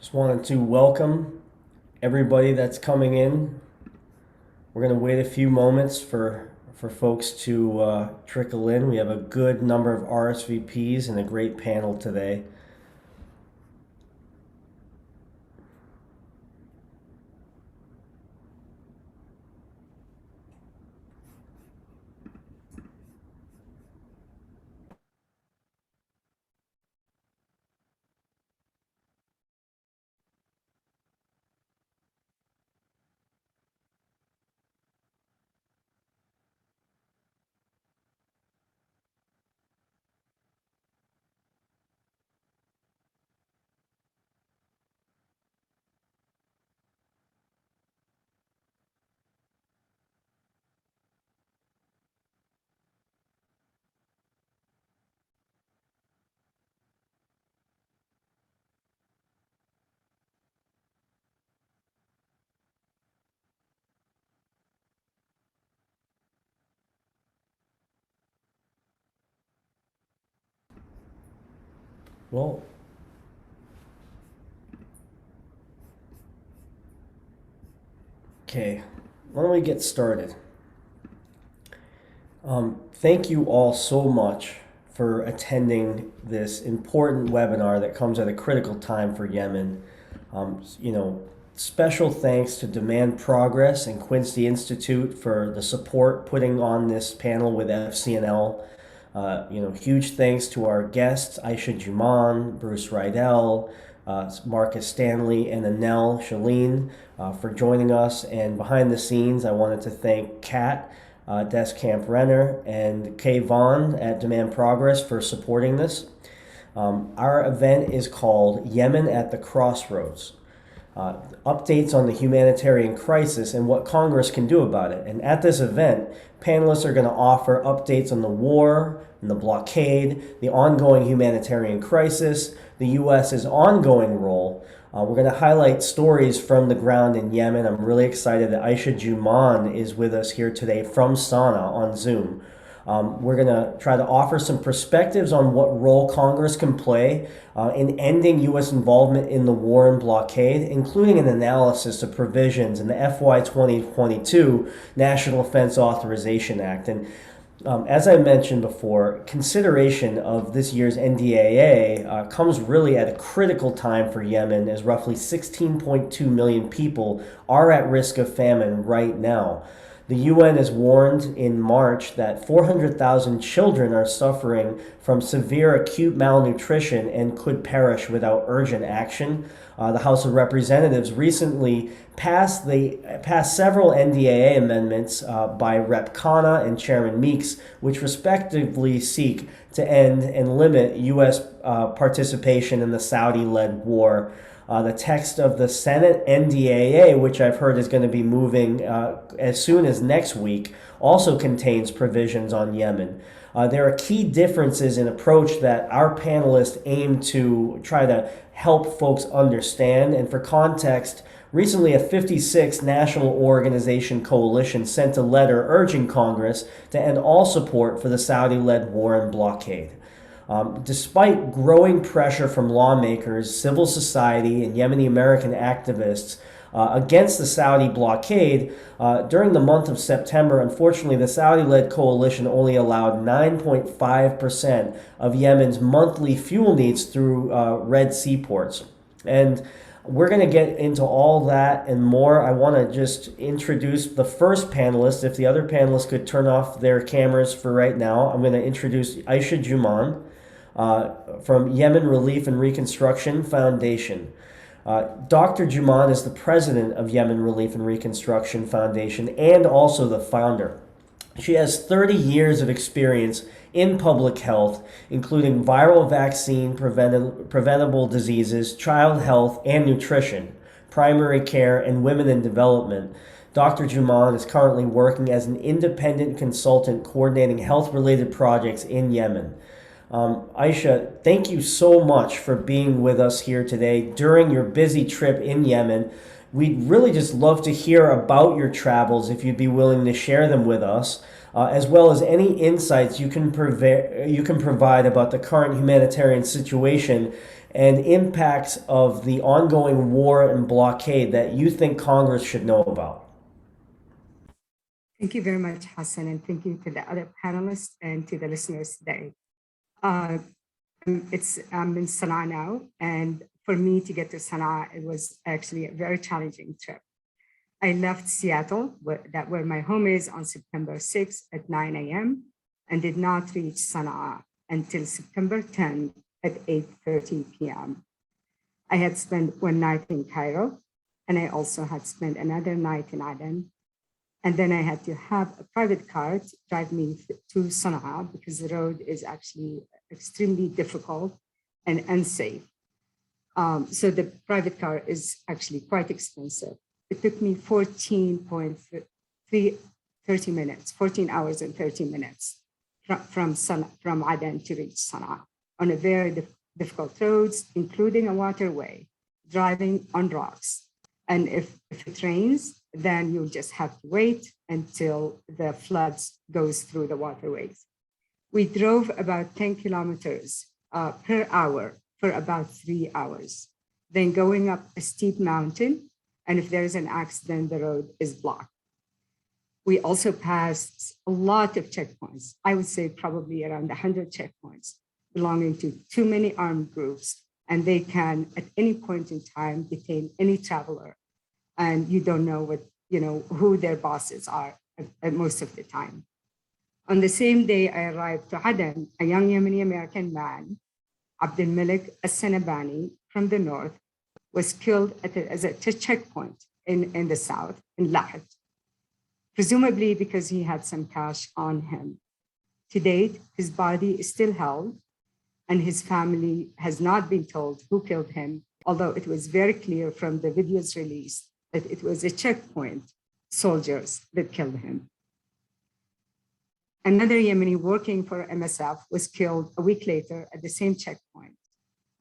Just wanted to welcome everybody that's coming in. We're going to wait a few moments for folks to trickle in. We have a good number of RSVPs and a great panel today. Well, okay, why don't we get started? Thank you all so much for attending this important webinar that comes at a critical time for Yemen. Special thanks to Demand Progress and Quincy Institute for the support putting on this panel with FCNL. Huge thanks to our guests, Aisha Juman, Bruce Rydell, Marcus Stanley, and Anel Shalene for joining us. And behind the scenes, I wanted to thank Kat, Desk Camp Renner, and Kay Vaughn at Demand Progress for supporting this. Our event is called Yemen at the Crossroads. Updates on the humanitarian crisis and what Congress can do about it. And at this event, panelists are going to offer updates on the war and the blockade, the ongoing humanitarian crisis, the U.S.'s ongoing role. We're going to highlight stories from the ground in Yemen. I'm really excited that Aisha Juman is with us here today from Sana'a on Zoom. We're going to try to offer some perspectives on what role Congress can play in ending U.S. involvement in the war and blockade, including an analysis of provisions in the FY 2022 National Defense Authorization Act. And as I mentioned before, consideration of this year's NDAA comes really at a critical time for Yemen, as roughly 16.2 million people are at risk of famine right now. The UN has warned in March that 400,000 children are suffering from severe acute malnutrition and could perish without urgent action. The House of Representatives recently passed several NDAA amendments by Rep. Khanna and Chairman Meeks, which respectively seek to end and limit U.S. participation in the Saudi-led war. The text of the Senate NDAA, which I've heard is going to be moving as soon as next week, also contains provisions on Yemen. There are key differences in approach that our panelists aim to try to help folks understand. And for context, recently a 56 national organization coalition sent a letter urging Congress to end all support for the Saudi-led war and blockade. Despite growing pressure from lawmakers, civil society, and Yemeni American activists against the Saudi blockade, during the month of September, unfortunately, the Saudi-led coalition only allowed 9.5% of Yemen's monthly fuel needs through Red Sea ports. And we're going to get into all that and more. I want to just introduce the first panelist. If the other panelists could turn off their cameras for right now, I'm going to introduce Aisha Juman from Yemen Relief and Reconstruction Foundation. Dr. Juman is the president of Yemen Relief and Reconstruction Foundation and also the founder. She has 30 years of experience in public health, including viral vaccine, preventable diseases, child health, and nutrition, primary care, and women in development. Dr. Juman is currently working as an independent consultant coordinating health-related projects in Yemen. Aisha, thank you so much for being with us here today during your busy trip in Yemen. We'd really just love to hear about your travels if you'd be willing to share them with us, as well as any insights you can provide about the current humanitarian situation and impacts of the ongoing war and blockade that you think Congress should know about. Thank you very much, Hassan, and thank you to the other panelists and to the listeners today. I'm in Sana'a now, and for me to get to Sana'a, it was actually a very challenging trip. I left Seattle, where my home is, on September 6th at 9 a.m. and did not reach Sana'a until September 10th at 8:30 p.m. I had spent one night in Cairo, and I also had spent another night in Aden. And then I had to have a private car to drive me to Sana'a because the road is actually extremely difficult and unsafe. So the private car is actually quite expensive. It took me 14 hours and 30 minutes from Aden to reach Sana'a on a very difficult roads, including a waterway, driving on rocks. And if it rains, then you'll just have to wait until the floods goes through the waterways. We drove about 10 kilometers per hour for about 3 hours, then going up a steep mountain. And if there's an accident, the road is blocked. We also passed a lot of checkpoints. I would say probably around 100 checkpoints belonging to too many armed groups, and they can at any point in time detain any traveler. And you don't know who their bosses are at most of the time. On the same day I arrived to Aden, a young Yemeni American man, Abdul Malik As-Sanabani from the north, was killed at a checkpoint in the south, in Lahad, presumably because he had some cash on him. To date, his body is still held, and his family has not been told who killed him, although it was very clear from the videos released that it was a checkpoint soldiers that killed him. Another Yemeni working for MSF was killed a week later at the same checkpoint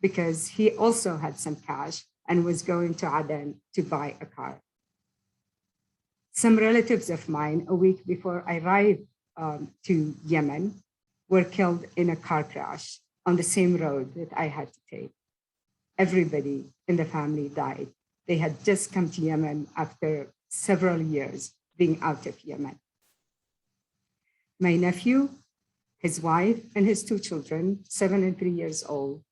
because he also had some cash and was going to Aden to buy a car. Some relatives of mine, a week before I arrived to Yemen, were killed in a car crash on the same road that I had to take. Everybody in the family died. They had just come to Yemen after several years being out of Yemen. My nephew, his wife, and his 2 children, 7 and 3 years old,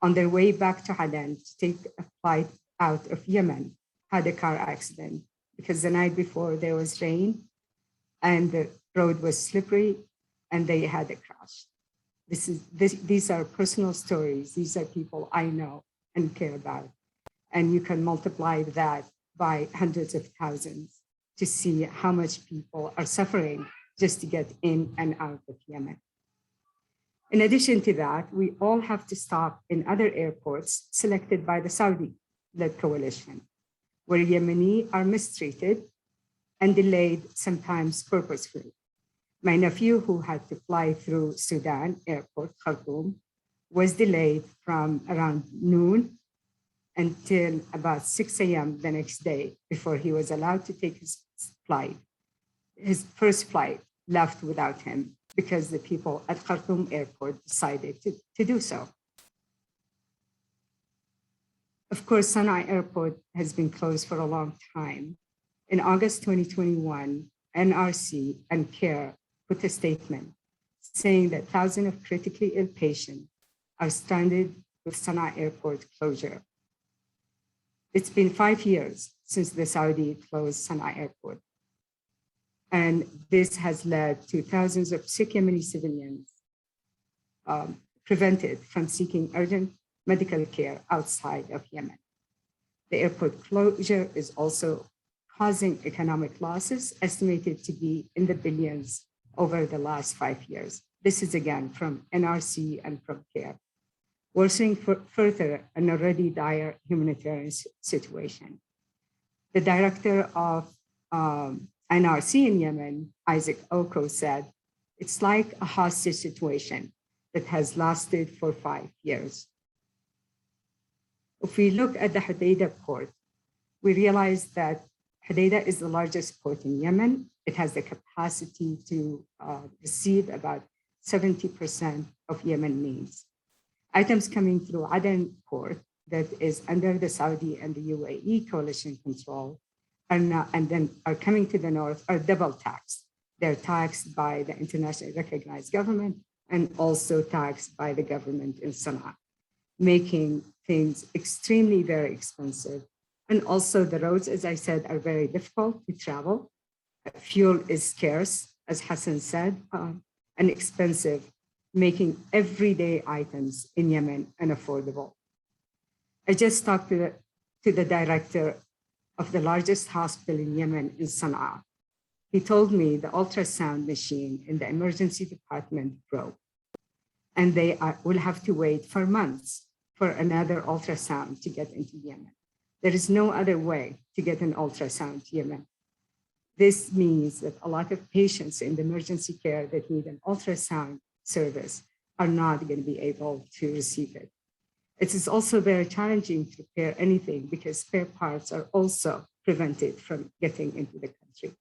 on their way back to Aden to take a flight out of Yemen, had a car accident because the night before there was rain and the road was slippery and they had a crash. These are personal stories. These are people I know and care about. And you can multiply that by hundreds of thousands to see how much people are suffering just to get in and out of Yemen. In addition to that, we all have to stop in other airports selected by the Saudi-led coalition, where Yemeni are mistreated and delayed, sometimes purposefully. My nephew, who had to fly through Sudan airport, Khartoum, was delayed from around noon until about 6 a.m. the next day before he was allowed to take his flight. His first flight left without him because the people at Khartoum airport decided to do so. Of course, Sana'a airport has been closed for a long time. In August 2021, NRC and CARE put a statement saying that thousands of critically ill patients are stranded with Sana'a airport closure. It's been 5 years since the Saudi closed Sana'a airport. And this has led to thousands of sick Yemeni civilians prevented from seeking urgent medical care outside of Yemen. The airport closure is also causing economic losses estimated to be in the billions over the last 5 years. This is again from NRC and from CARE, worsening further an already dire humanitarian situation. The director of NRC in Yemen, Isaac Oko, said, "It's like a hostage situation that has lasted for 5 years." If we look at the Hodeidah port, we realize that Hodeidah is the largest port in Yemen. It has the capacity to receive about 70% of Yemen needs. Items coming through Aden port that is under the Saudi and the UAE coalition control are now, and then are coming to the north, are double taxed. They're taxed by the internationally recognized government and also taxed by the government in Sana'a, making things extremely very expensive. And also the roads, as I said, are very difficult to travel. Fuel is scarce, as Hassan said, and expensive, making everyday items in Yemen unaffordable. I just talked to the director of the largest hospital in Yemen in Sana'a. He told me the ultrasound machine in the emergency department broke, and they will have to wait for months for another ultrasound to get into Yemen. There is no other way to get an ultrasound to Yemen. This means that a lot of patients in the emergency care that need an ultrasound service are not going to be able to receive it. It is also very challenging to repair anything because spare parts are also prevented from getting into the country.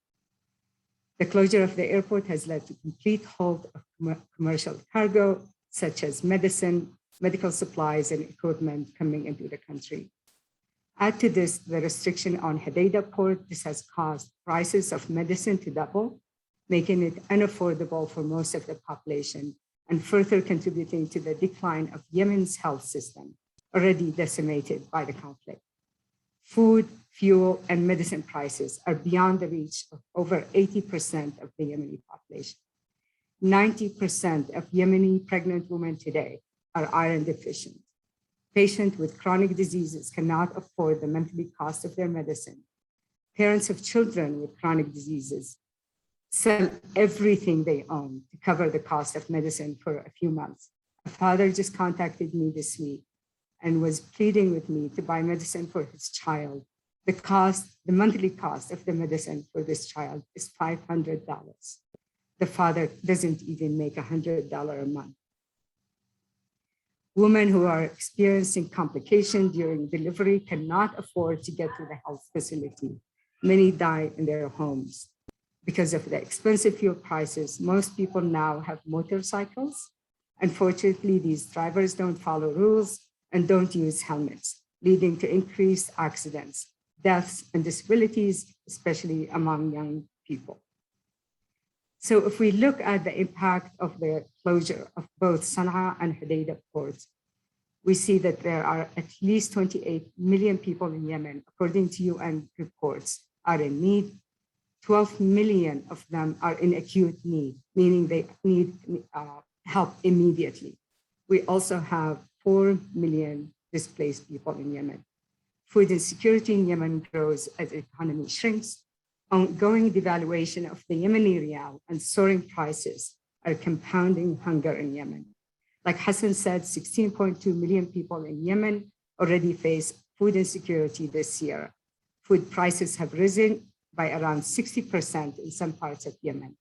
The closure of the airport has led to complete halt of commercial cargo, such as medicine, medical supplies, and equipment coming into the country. Add to this the restriction on Hodeidah port. This has caused prices of medicine to double, making it unaffordable for most of the population and further contributing to the decline of Yemen's health system, already decimated by the conflict. Food, fuel, and medicine prices are beyond the reach of over 80% of the Yemeni population. 90% of Yemeni pregnant women today are iron deficient. Patients with chronic diseases cannot afford the monthly cost of their medicine. Parents of children with chronic diseases sell everything they own to cover the cost of medicine for a few months. A father just contacted me this week and was pleading with me to buy medicine for his child. The monthly cost of the medicine for this child is $500. The father doesn't even make $100 a month. Women who are experiencing complications during delivery cannot afford to get to the health facility. Many die in their homes. Because of the expensive fuel prices, most people now have motorcycles. Unfortunately, these drivers don't follow rules and don't use helmets, leading to increased accidents, deaths, and disabilities, especially among young people. So if we look at the impact of the closure of both Sana'a and Hodeidah ports, we see that there are at least 28 million people in Yemen, according to UN reports, are in need. 12 million of them are in acute need, meaning they need help immediately. We also have 4 million displaced people in Yemen. Food insecurity in Yemen grows as the economy shrinks. Ongoing devaluation of the Yemeni rial and soaring prices are compounding hunger in Yemen. Like Hassan said, 16.2 million people in Yemen already face food insecurity this year. Food prices have risen by around 60% in some parts of Yemen,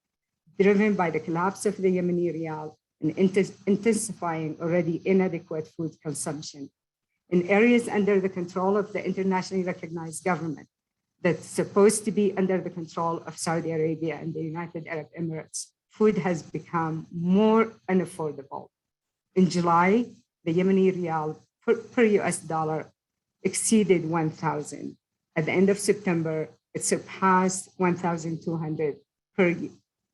driven by the collapse of the Yemeni rial and intensifying already inadequate food consumption. In areas under the control of the internationally recognized government, that's supposed to be under the control of Saudi Arabia and the United Arab Emirates, food has become more unaffordable. In July, the Yemeni rial per US dollar exceeded 1,000. At the end of September, it surpassed 1,200 per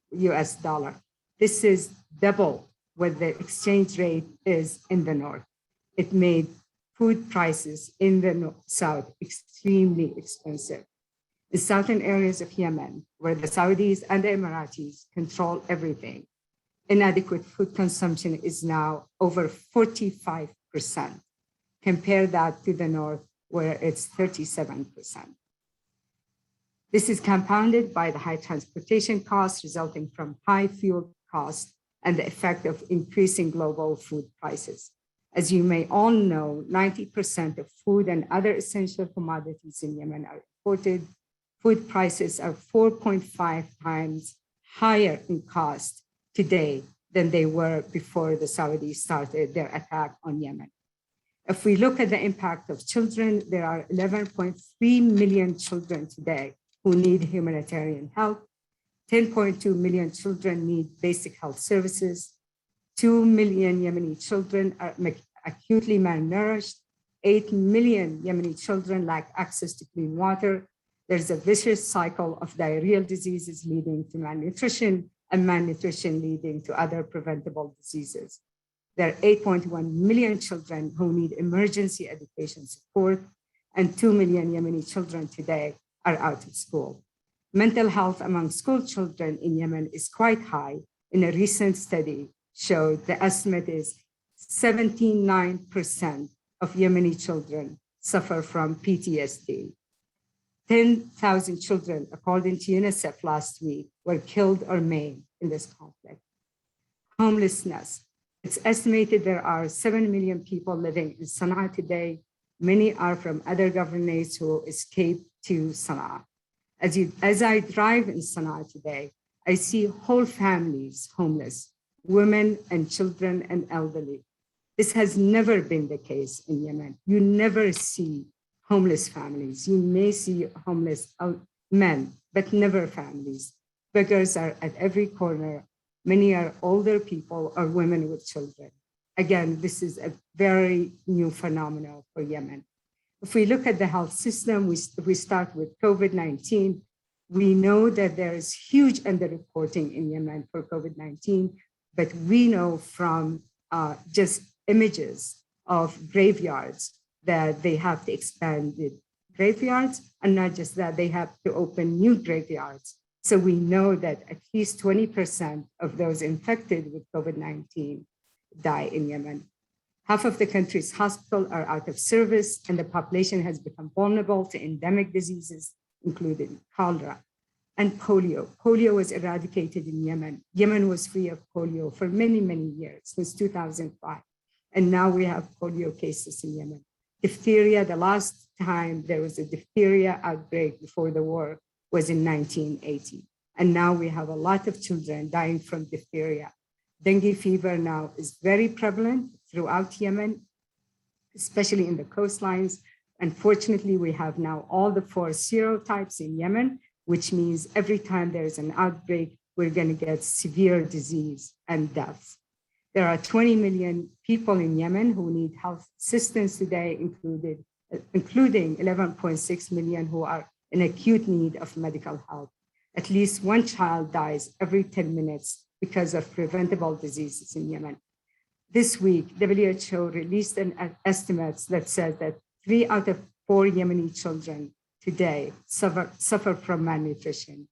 US dollar. This is double what the exchange rate is in the north. It made food prices in the south extremely expensive. In southern areas of Yemen, where the Saudis and the Emiratis control everything, inadequate food consumption is now over 45%. Compare that to the north, where it's 37%. This is compounded by the high transportation costs resulting from high fuel costs and the effect of increasing global food prices. As you may all know, 90% of food and other essential commodities in Yemen are imported. Food prices are 4.5 times higher in cost today than they were before the Saudis started their attack on Yemen. If we look at the impact of children, there are 11.3 million children today who need humanitarian help. 10.2 million children need basic health services. 2 million Yemeni children acutely malnourished. 8 million Yemeni children lack access to clean water. There's a vicious cycle of diarrheal diseases leading to malnutrition and malnutrition leading to other preventable diseases. There are 8.1 million children who need emergency education support, and 2 million Yemeni children today are out of school. Mental health among school children in Yemen is quite high. In a recent study showed the estimate is 79% of Yemeni children suffer from PTSD. 10,000 children, according to UNICEF last week, were killed or maimed in this conflict. Homelessness. It's estimated there are 7 million people living in Sana'a today. Many are from other governorates who escaped to Sana'a. As I drive in Sana'a today, I see whole families homeless, women and children and elderly. This has never been the case in Yemen. You never see homeless families. You may see homeless men, but never families. Beggars are at every corner. Many are older people or women with children. Again, this is a very new phenomenon for Yemen. If we look at the health system, we start with COVID-19. We know that there is huge underreporting in Yemen for COVID-19, but we know from just images of graveyards that they have to expand the graveyards, and not just that, they have to open new graveyards. So we know that at least 20% of those infected with COVID-19 die in Yemen. Half of the country's hospitals are out of service, and the population has become vulnerable to endemic diseases, including cholera and polio. Polio was eradicated in Yemen. Yemen was free of polio for many, many years, since 2005. And now we have polio cases in Yemen. Diphtheria, the last time there was a diphtheria outbreak before the war was in 1980. And now we have a lot of children dying from diphtheria. Dengue fever now is very prevalent throughout Yemen, especially in the coastlines. Unfortunately, we have now all the 4 serotypes in Yemen, which means every time there's an outbreak, we're going to get severe disease and deaths. There are 20 million people in Yemen who need health assistance today, including 11.6 million who are in acute need of medical help. At least 1 child dies every 10 minutes because of preventable diseases in Yemen. This week, WHO released an estimate that says that 3 out of 4 Yemeni children today suffer from malnutrition.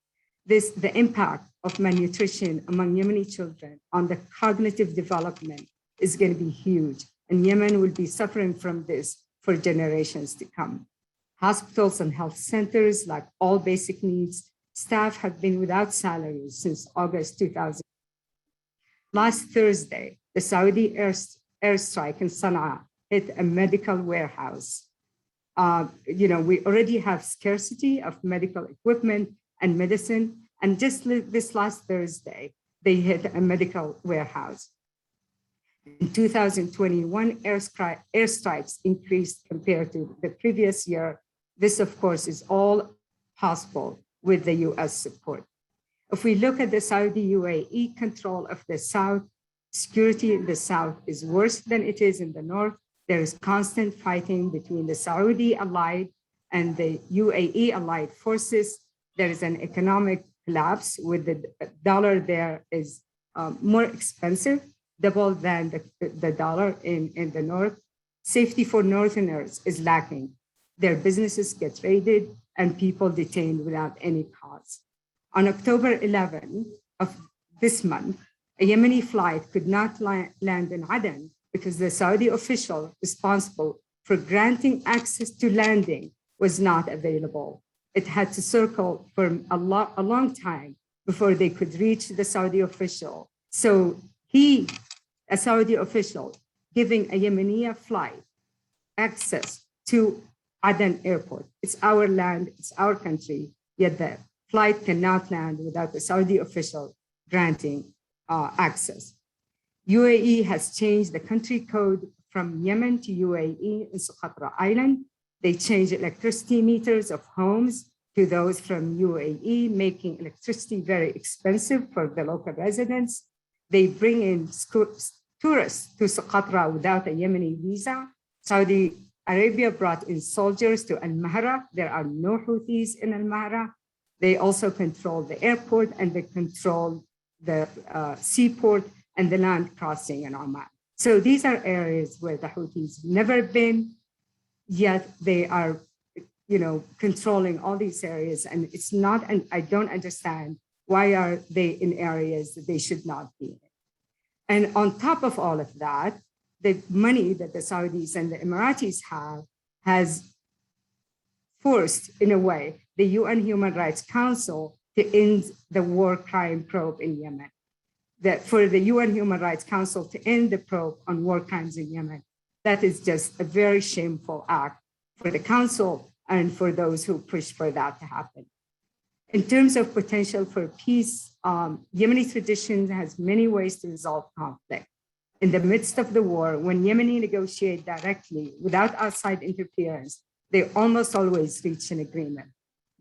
The impact of malnutrition among Yemeni children on the cognitive development is going to be huge, and Yemen will be suffering from this for generations to come. Hospitals and health centers lack all basic needs. Staff have been without salaries since August 2000. Last Thursday, the Saudi airstrike in Sana'a hit a medical warehouse. We already have scarcity of medical equipment and medicine. And just this last Thursday, they hit a medical warehouse. In 2021, airstrikes increased compared to the previous year. This, of course, is all possible with the US support. If we look at the Saudi UAE control of the South, security in the South is worse than it is in the North. There is constant fighting between the Saudi allied and the UAE allied forces. There is an economic collapse with the dollar there is more expensive, double than the dollar in the North. Safety for Northerners is lacking. Their businesses get raided and people detained without any cause. On October 11 of this month, a Yemeni flight could not land in Aden because the Saudi official responsible for granting access to landing was not available. It had to circle for a long time before they could reach the Saudi official. So a Saudi official, giving a Yemeni flight access to Aden airport. It's our land, it's our country, yet the flight cannot land without the Saudi official granting access. UAE has changed the country code from Yemen to UAE in Socotra Island. They changed electricity meters of homes to those from UAE, making electricity very expensive for the local residents. They bring in tourists to Socotra without a Yemeni visa. Saudi Arabia brought in soldiers to Al-Mahra. There are no Houthis in Al-Mahra. They also control the airport and they control the seaport and the land crossing in Oman. So these are areas where the Houthis never been, yet they are, controlling all these areas. And it's not, and I don't understand why are they in areas that they should not be in. And on top of all of that, the money that the Saudis and the Emiratis have has forced, in a way, the UN Human Rights Council to end the war crime probe in Yemen. That for the UN Human Rights Council to end the probe on war crimes in Yemen, that is just a very shameful act for the council and for those who push for that to happen. In terms of potential for peace, Yemeni tradition has many ways to resolve conflict. In the midst of the war, when Yemeni negotiate directly without outside interference, they almost always reach an agreement.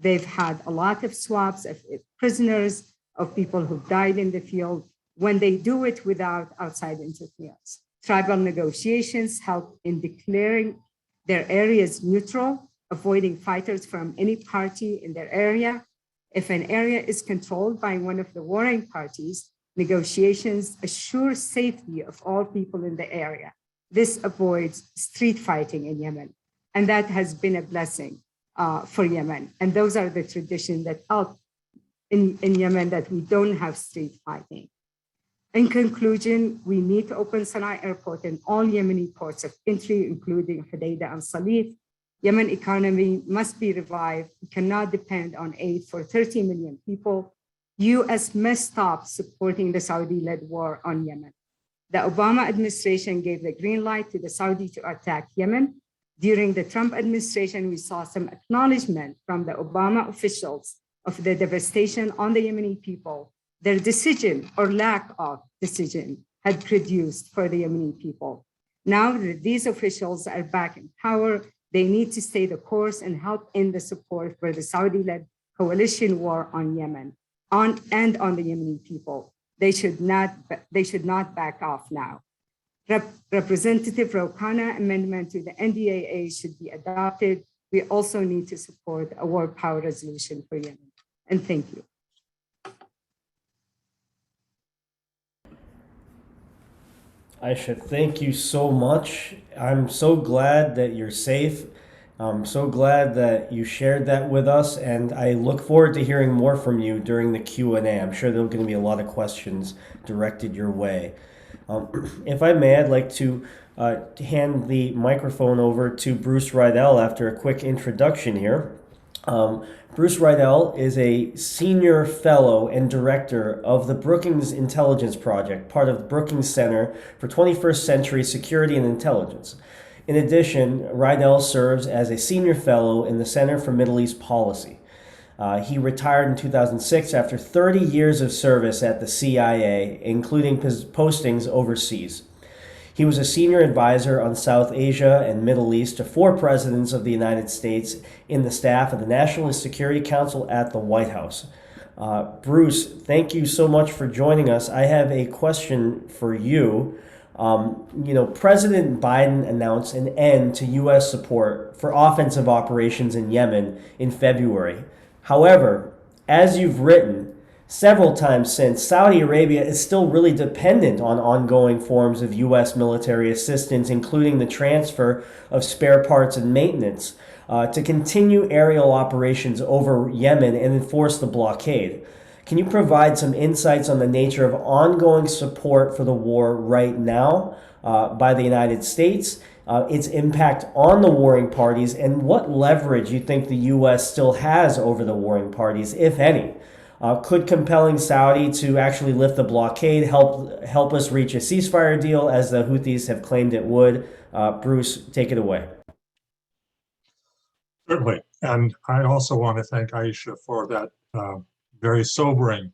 They've had a lot of swaps of prisoners, of people who died in the field, when they do it without outside interference. Tribal negotiations help in declaring their areas neutral, avoiding fighters from any party in their area. If an area is controlled by one of the warring parties, negotiations assure safety of all people in the area. This avoids street fighting in Yemen. And that has been a blessing for Yemen. And those are the traditions that help in Yemen, that we don't have street fighting. In conclusion, we need to open Sana'a Airport and all Yemeni ports of entry, including Hodeidah and Salif. Yemen economy must be revived. We cannot depend on aid for 30 million people. US must stop supporting the Saudi-led war on Yemen. The Obama administration gave the green light to the Saudi to attack Yemen. During the Trump administration, we saw some acknowledgement from the Obama officials of the devastation on the Yemeni people. Their decision or lack of decision had produced for the Yemeni people. Now that these officials are back in power, they need to stay the course and help in the support for the Saudi-led coalition war on Yemen and on the Yemeni people. They should not back off now. Representative Kana Amendment to the NDAA should be adopted. We also need to support a war power resolution for Yemen. And thank you. Aisha, thank you so much. I'm so glad that you're safe. I'm so glad that you shared that with us, and I look forward to hearing more from you during the Q&A. I'm sure there are going to be a lot of questions directed your way. If I may, I'd like to hand the microphone over to Bruce Rydell after a quick introduction here. Bruce Rydell is a senior fellow and director of the Brookings Intelligence Project, part of the Brookings Center for 21st Century Security and Intelligence. In addition, Rydell serves as a senior fellow in the Center for Middle East Policy. He retired in 2006 after 30 years of service at the CIA, including postings overseas. He was a senior advisor on South Asia and Middle East to 4 presidents of the United States in the staff of the National Security Council at the White House. Bruce, thank you so much for joining us. I have a question for you. President Biden announced an end to U.S. support for offensive operations in Yemen in February. However, as you've written several times since, Saudi Arabia is still really dependent on ongoing forms of U.S. military assistance, including the transfer of spare parts and maintenance, to continue aerial operations over Yemen and enforce the blockade. Can you provide some insights on the nature of ongoing support for the war right now by the United States, its impact on the warring parties, and what leverage you think the U.S. still has over the warring parties, if any? Could compelling Saudi to actually lift the blockade help us reach a ceasefire deal, as the Houthis have claimed it would? Bruce, take it away. Certainly. And I also want to thank Aisha for that very sobering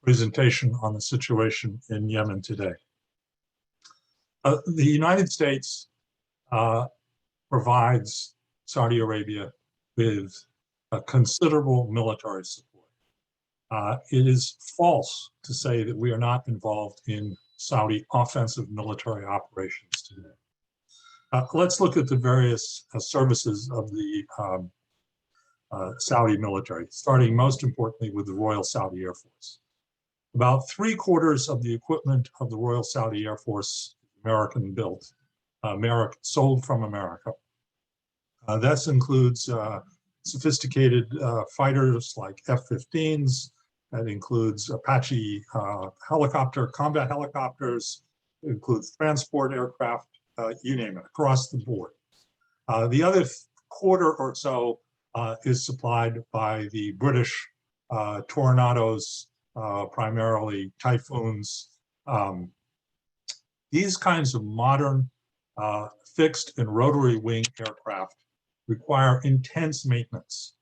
presentation on the situation in Yemen today. The United States provides Saudi Arabia with considerable military support. It is false to say that we are not involved in Saudi offensive military operations today. Let's look at the various services of the Saudi military, starting most importantly with the Royal Saudi Air Force. About 3/4 of the equipment of the Royal Saudi Air Force is American built, sold from America. This includes sophisticated fighters like F-15s. That includes Apache combat helicopters. It includes transport aircraft, you name it, across the board. The other quarter or so is supplied by the British Tornadoes, primarily Typhoons. These kinds of modern fixed and rotary wing aircraft require intense maintenance.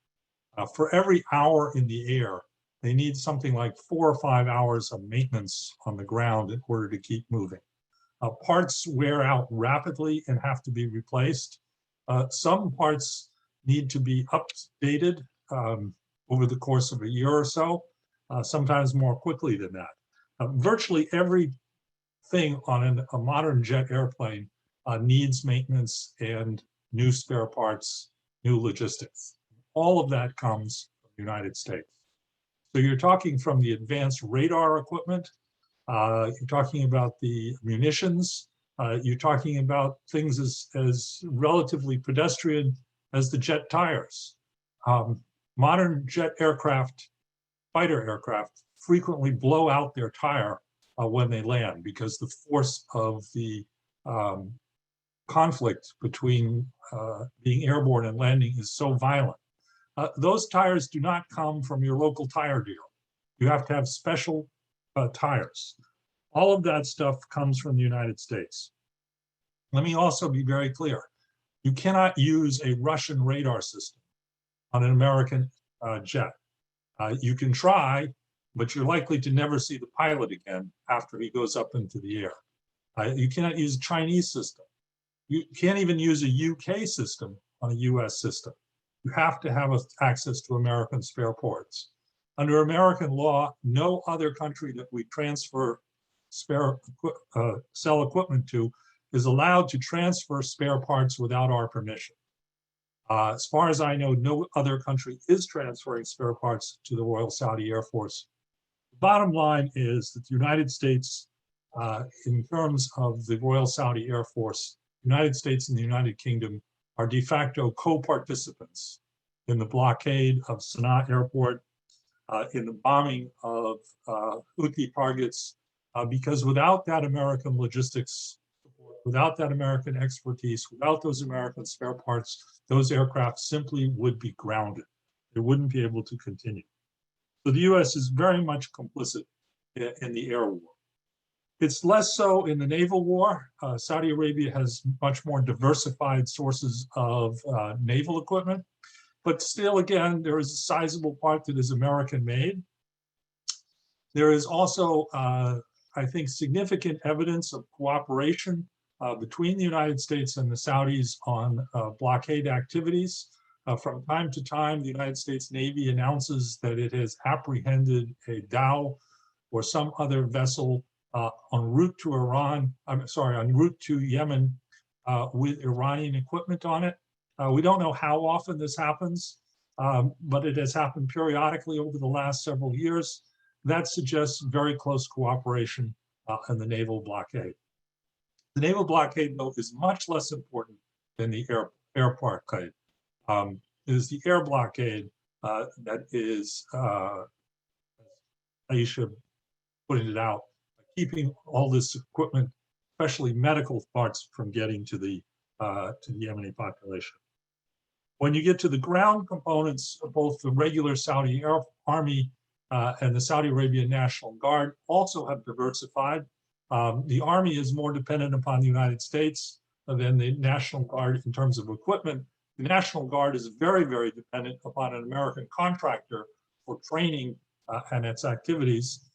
For every hour in the air, they need something like 4 or 5 hours of maintenance on the ground in order to keep moving. Parts wear out rapidly and have to be replaced. Some parts need to be updated over the course of a year or so, sometimes more quickly than that. Virtually everything on a modern jet airplane needs maintenance and new spare parts, new logistics. All of that comes from the United States. So you're talking from the advanced radar equipment, you're talking about the munitions, you're talking about things as relatively pedestrian as the jet tires. Modern jet aircraft, fighter aircraft, frequently blow out their tire when they land because the force of the conflict between being airborne and landing is so violent. Those tires do not come from your local tire dealer. You have to have special tires. All of that stuff comes from the United States. Let me also be very clear. You cannot use a Russian radar system on an American jet. You can try, but you're likely to never see the pilot again after he goes up into the air. You cannot use a Chinese system. You can't even use a UK system on a US system. You have to have access to American spare parts. Under American law, no other country that we transfer sell equipment to is allowed to transfer spare parts without our permission. As far as I know, no other country is transferring spare parts to the Royal Saudi Air Force. The bottom line is that the United States, in terms of the Royal Saudi Air Force, United States and the United Kingdom are de facto co-participants in the blockade of Sana'a Airport, in the bombing of Houthi targets, because without that American logistics support, without that American expertise, without those American spare parts, those aircraft simply would be grounded. They wouldn't be able to continue. So the US is very much complicit in the air war. It's less so in the naval war. Saudi Arabia has much more diversified sources of naval equipment, but still, again, there is a sizable part that is American made. There is also, I think, significant evidence of cooperation between the United States and the Saudis on blockade activities. From time to time, the United States Navy announces that it has apprehended a dhow or some other vessel en route to en route to Yemen with Iranian equipment on it. We don't know how often this happens, but it has happened periodically over the last several years. That suggests very close cooperation in the naval blockade. The naval blockade, though, is much less important than the air blockade. It is the air blockade that is, Aisha putting it out, keeping all this equipment, especially medical parts, from getting to the Yemeni population. When you get to the ground components, both the regular Saudi Army and the Saudi Arabian National Guard also have diversified. The Army is more dependent upon the United States than the National Guard in terms of equipment. The National Guard is very, very dependent upon an American contractor for training and its activities.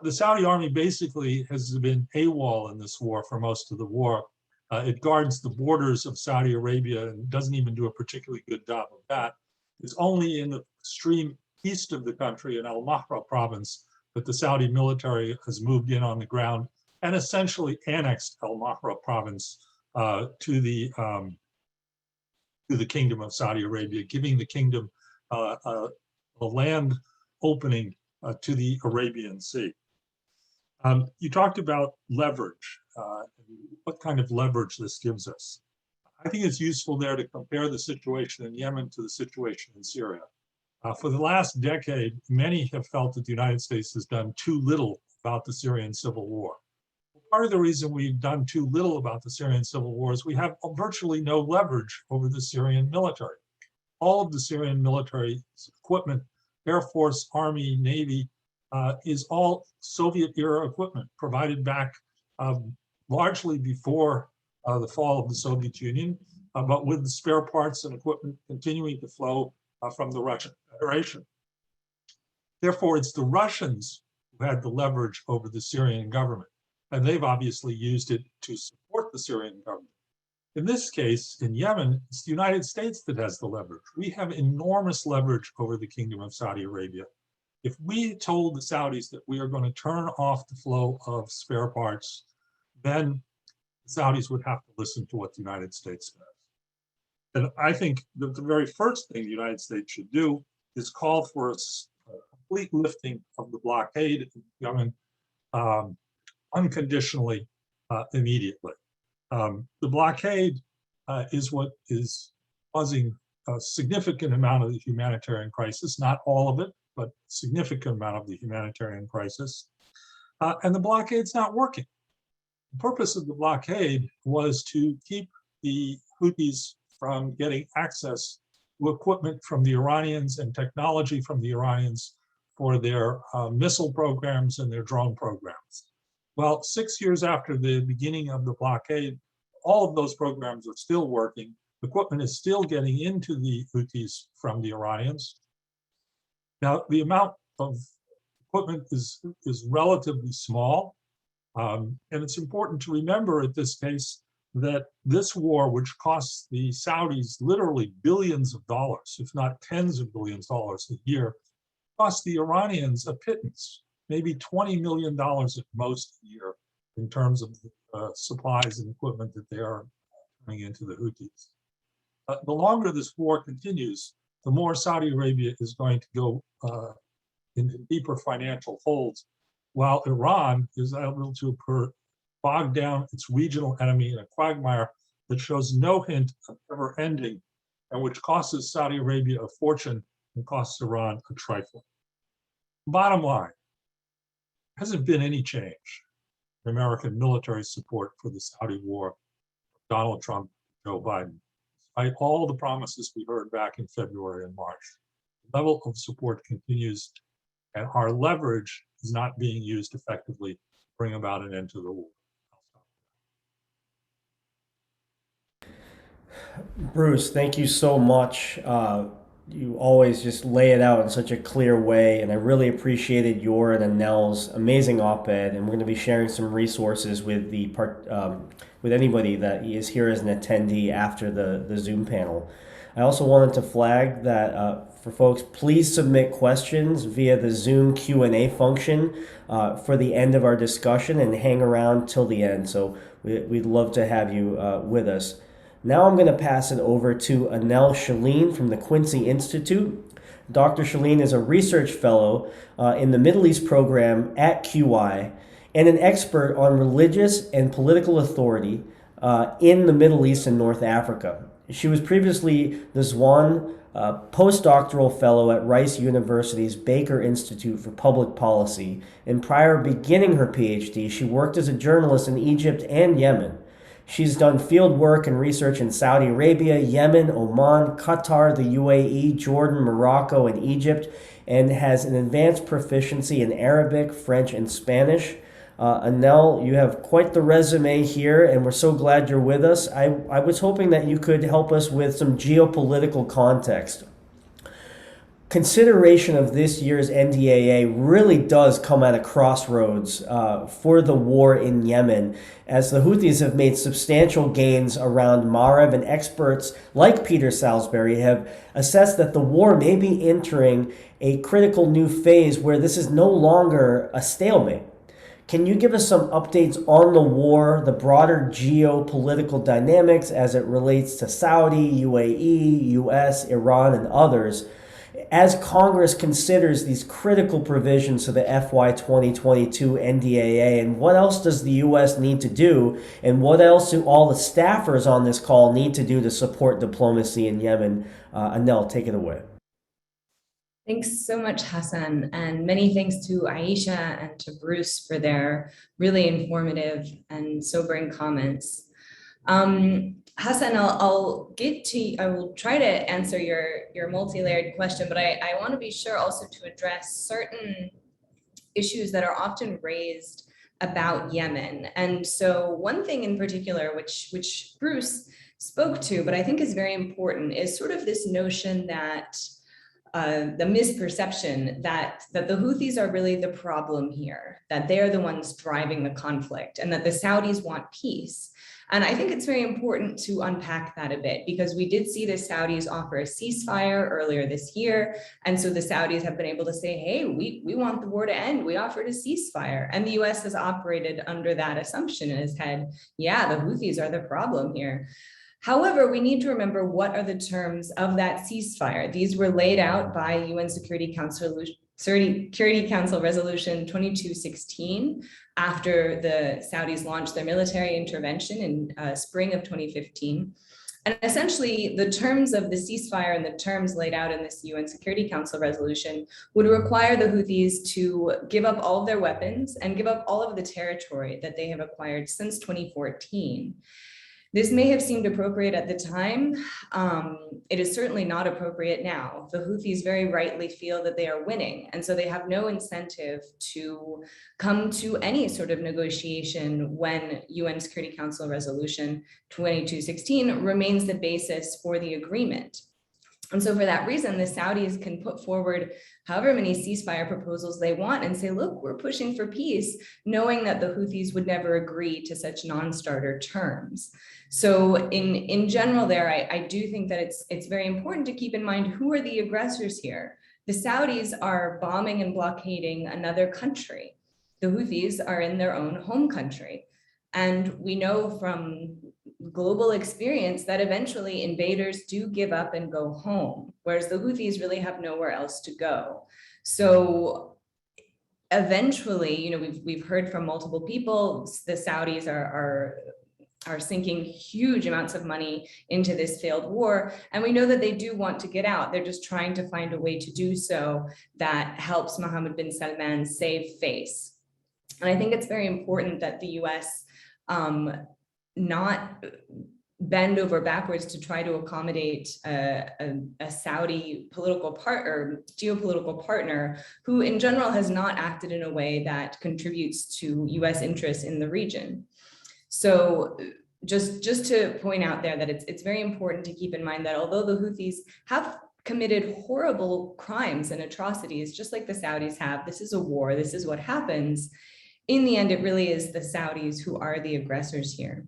The Saudi Army basically has been AWOL in this war for most of the war. It guards the borders of Saudi Arabia and doesn't even do a particularly good job of that. It's only in the extreme east of the country in Al Mahra province that the Saudi military has moved in on the ground and essentially annexed Al Mahra province to the Kingdom of Saudi Arabia, giving the kingdom a land opening to the Arabian Sea. You talked about leverage, what kind of leverage this gives us. I think it's useful there to compare the situation in Yemen to the situation in Syria. For the last decade, many have felt that the United States has done too little about the Syrian civil war. Part of the reason we've done too little about the Syrian civil war is we have virtually no leverage over the Syrian military. All of the Syrian military equipment, Air Force, Army, Navy, is all Soviet-era equipment provided back largely before the fall of the Soviet Union, but with the spare parts and equipment continuing to flow from the Russian Federation. Therefore, it's the Russians who had the leverage over the Syrian government, and they've obviously used it to support the Syrian government. In this case, in Yemen, it's the United States that has the leverage. We have enormous leverage over the Kingdom of Saudi Arabia. If we told the Saudis that we are going to turn off the flow of spare parts, then the Saudis would have to listen to what the United States says. And I think that the very first thing the United States should do is call for a complete lifting of the blockade in Yemen unconditionally, immediately. The blockade is what is causing a significant amount of the humanitarian crisis, not all of it, but significant amount of the humanitarian crisis. And the blockade's not working. The purpose of the blockade was to keep the Houthis from getting access to equipment from the Iranians and technology from the Iranians for their missile programs and their drone programs. Well, 6 years after the beginning of the blockade, all of those programs are still working. Equipment is still getting into the Houthis from the Iranians. Now, the amount of equipment is relatively small. And it's important to remember at this case that this war, which costs the Saudis literally billions of dollars, if not tens of billions of dollars a year, costs the Iranians a pittance, maybe $20 million at most a year in terms of supplies and equipment that they are coming into the Houthis. The longer this war continues, the more Saudi Arabia is going to go into deeper financial holes, while Iran is able to bog down its regional enemy in a quagmire that shows no hint of ever ending, and which costs Saudi Arabia a fortune and costs Iran a trifle. Bottom line, there hasn't been any change in American military support for the Saudi war, Donald Trump, Joe Biden. Despite all the promises we heard back in February and March, the level of support continues, and our leverage is not being used effectively to bring about an end to the war. Bruce, thank you so much. You always just lay it out in such a clear way, and I really appreciated your and Anel's amazing op-ed. And we're going to be sharing some resources with with anybody that is here as an attendee after the Zoom panel. I also wanted to flag that for folks, please submit questions via the Zoom Q&A function for the end of our discussion, and hang around till the end. So we'd love to have you with us. Now I'm going to pass it over to Anel Shalin from the Quincy Institute. Dr. Shalin is a research fellow in the Middle East program at QI and an expert on religious and political authority in the Middle East and North Africa. She was previously the Zwan postdoctoral fellow at Rice University's Baker Institute for Public Policy, and prior to beginning her PhD, she worked as a journalist in Egypt and Yemen. She's done field work and research in Saudi Arabia, Yemen, Oman, Qatar, the UAE, Jordan, Morocco, and Egypt, and has an advanced proficiency in Arabic, French, and Spanish. Anel, you have quite the resume here, and we're so glad you're with us. I was hoping that you could help us with some geopolitical context. Consideration of this year's NDAA really does come at a crossroads for the war in Yemen, as the Houthis have made substantial gains around Marib, and experts like Peter Salisbury have assessed that the war may be entering a critical new phase where this is no longer a stalemate. Can you give us some updates on the war, the broader geopolitical dynamics as it relates to Saudi, UAE, US, Iran, and others, as Congress considers these critical provisions to the FY 2022 NDAA? And what else does the US need to do? And what else do all the staffers on this call need to do to support diplomacy in Yemen? Anel, take it away. Thanks so much, Hassan, and many thanks to Aisha and to Bruce for their really informative and sobering comments. Hassan, I will try to answer your multi-layered question, but I want to be sure also to address certain issues that are often raised about Yemen. And so one thing in particular, which Bruce spoke to, but I think is very important, is sort of this notion that the misperception that the Houthis are really the problem here, that they're the ones driving the conflict, and that the Saudis want peace. And I think it's very important to unpack that a bit, because we did see the Saudis offer a ceasefire earlier this year. And so the Saudis have been able to say, hey, we want the war to end. We offered a ceasefire. And the US has operated under that assumption and has said, yeah, the Houthis are the problem here. However, we need to remember what are the terms of that ceasefire. These were laid out by UN Security Council Resolution 2216 after the Saudis launched their military intervention in spring of 2015. And essentially, the terms of the ceasefire and the terms laid out in this UN Security Council resolution would require the Houthis to give up all of their weapons and give up all of the territory that they have acquired since 2014. This may have seemed appropriate at the time. It is certainly not appropriate now. The Houthis very rightly feel that they are winning, and so they have no incentive to come to any sort of negotiation when UN Security Council Resolution 2216 remains the basis for the agreement. And so for that reason, the Saudis can put forward however many ceasefire proposals they want and say, look, we're pushing for peace, knowing that the Houthis would never agree to such non-starter terms. So in general there, I do think that it's very important to keep in mind who are the aggressors here. The Saudis are bombing and blockading another country. The Houthis are in their own home country. And we know from global experience that eventually invaders do give up and go home, whereas the Houthis really have nowhere else to go. So eventually, we've heard from multiple people, the Saudis are sinking huge amounts of money into this failed war. And we know that they do want to get out. They're just trying to find a way to do so that helps Mohammed bin Salman save face. And I think it's very important that the US not bend over backwards to try to accommodate a Saudi geopolitical partner who in general has not acted in a way that contributes to US interests in the region. So just to point out there that it's very important to keep in mind that although the Houthis have committed horrible crimes and atrocities, just like the Saudis have, this is a war, this is what happens. In the end, it really is the Saudis who are the aggressors here.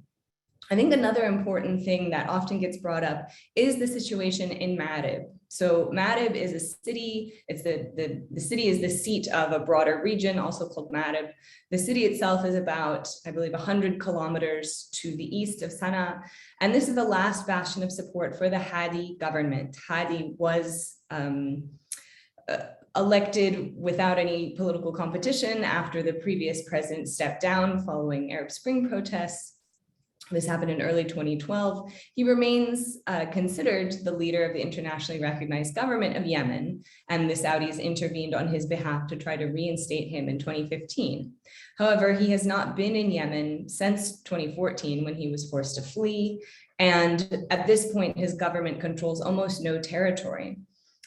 I think another important thing that often gets brought up is the situation in Ma'rib. So Ma'rib is a city. It's the city is the seat of a broader region, also called Ma'rib. The city itself is about, I believe, 100 kilometers to the east of Sana'a. And this is the last bastion of support for the Hadi government. Hadi was elected without any political competition after the previous president stepped down following Arab Spring protests. This happened in early 2012. He remains considered the leader of the internationally recognized government of Yemen, and the Saudis intervened on his behalf to try to reinstate him in 2015. However, he has not been in Yemen since 2014 when he was forced to flee, and at this point, his government controls almost no territory.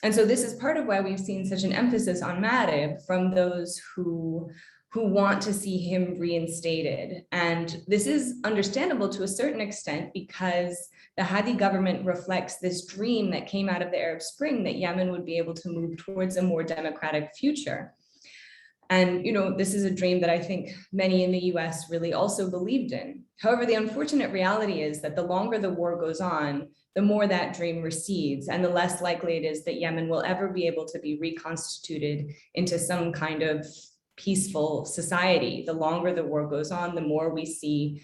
And so this is part of why we've seen such an emphasis on Ma'rib from those who want to see him reinstated. And this is understandable to a certain extent because the Hadi government reflects this dream that came out of the Arab Spring that Yemen would be able to move towards a more democratic future. And this is a dream that I think many in the US really also believed in. However, the unfortunate reality is that the longer the war goes on, the more that dream recedes and the less likely it is that Yemen will ever be able to be reconstituted into some kind of peaceful society. The longer the war goes on, the more we see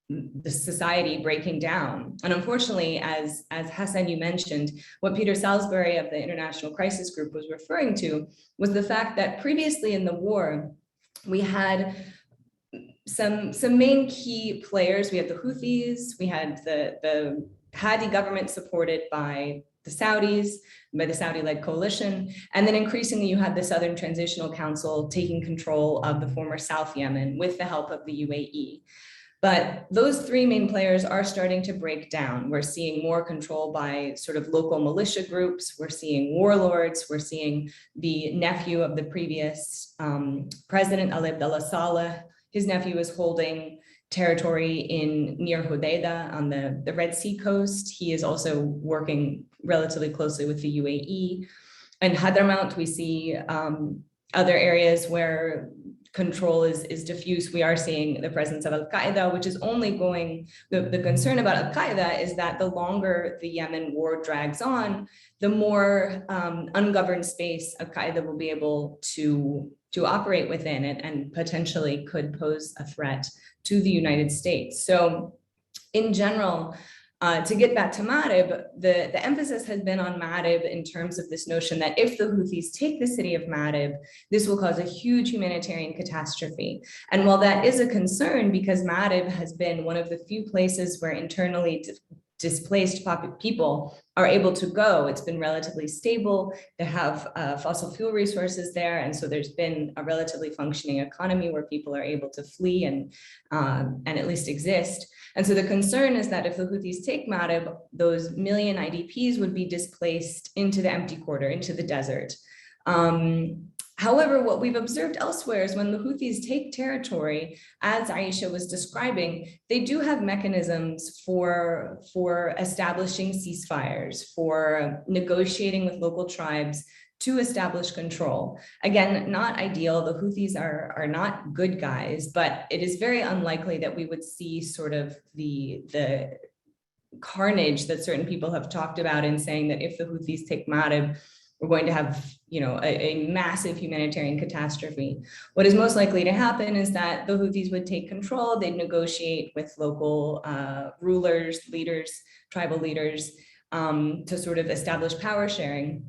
the society breaking down. And unfortunately, as Hassan, you mentioned, what Peter Salisbury of the International Crisis Group was referring to was the fact that previously in the war, we had some main key players. We had the Houthis, we had the Hadi government supported by the Saudis, by the Saudi-led coalition. And then increasingly you had the Southern Transitional Council taking control of the former South Yemen with the help of the UAE. But those three main players are starting to break down. We're seeing more control by sort of local militia groups. We're seeing warlords. We're seeing the nephew of the previous president, Ali Abdullah Saleh. His nephew is holding territory near Hodeidah on the Red Sea coast. He is also working relatively closely with the UAE. In Hadramaut, we see other areas where control is diffuse. We are seeing the presence of Al-Qaeda, which is only going, the concern about Al-Qaeda is that the longer the Yemen war drags on, the more ungoverned space Al-Qaeda will be able to operate within it, and potentially could pose a threat to the United States. So in general, to get back to Ma'rib, the emphasis has been on Ma'rib in terms of this notion that if the Houthis take the city of Ma'rib, this will cause a huge humanitarian catastrophe. And while that is a concern, because Ma'rib has been one of the few places where internally displaced people are able to go, it's been relatively stable. They have fossil fuel resources there, and so there's been a relatively functioning economy where people are able to flee and at least exist. And so the concern is that if the Houthis take Ma'rib, those million IDPs would be displaced into the empty quarter, into the desert. However, what we've observed elsewhere is when the Houthis take territory, as Aisha was describing, they do have mechanisms for establishing ceasefires, for negotiating with local tribes to establish control. Again, not ideal. The Houthis are not good guys, but it is very unlikely that we would see sort of the carnage that certain people have talked about in saying that if the Houthis take Ma'rib, we're going to have, a massive humanitarian catastrophe. What is most likely to happen is that the Houthis would take control. They'd negotiate with local rulers, leaders, tribal leaders, to sort of establish power sharing.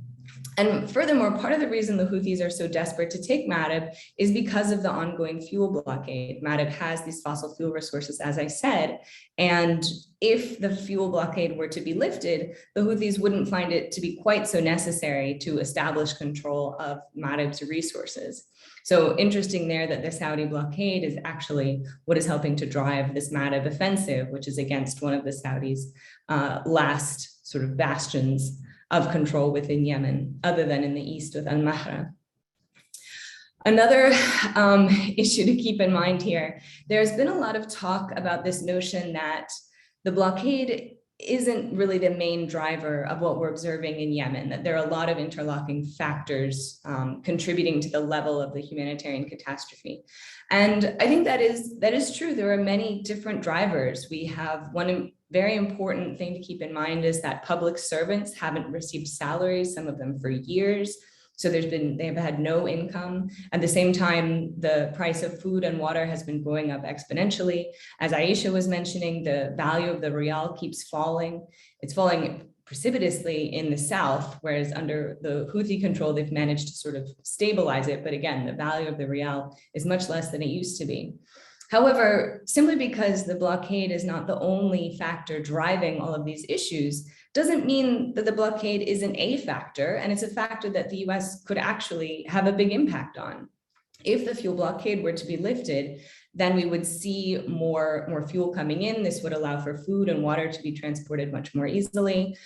And furthermore, part of the reason the Houthis are so desperate to take Ma'rib is because of the ongoing fuel blockade. Ma'rib has these fossil fuel resources, as I said, and if the fuel blockade were to be lifted, the Houthis wouldn't find it to be quite so necessary to establish control of Ma'rib's resources. So interesting there that the Saudi blockade is actually what is helping to drive this Ma'rib offensive, which is against one of the Saudis' last sort of bastions of control within Yemen, other than in the east with Al-Mahra. Another issue to keep in mind here, there's been a lot of talk about this notion that the blockade isn't really the main driver of what we're observing in Yemen, that there are a lot of interlocking factors contributing to the level of the humanitarian catastrophe. And I think that is true. There are many different drivers. We have one very important thing to keep in mind is that public servants haven't received salaries, some of them for years. So they've had no income. At the same time, the price of food and water has been going up exponentially. As Aisha was mentioning, the value of the rial keeps falling. It's falling precipitously in the south, whereas under the Houthi control, they've managed to sort of stabilize it. But again, the value of the rial is much less than it used to be. However, simply because the blockade is not the only factor driving all of these issues doesn't mean that the blockade isn't a factor, and it's a factor that the US could actually have a big impact on. If the fuel blockade were to be lifted, then we would see more fuel coming in. This would allow for food and water to be transported much more easily,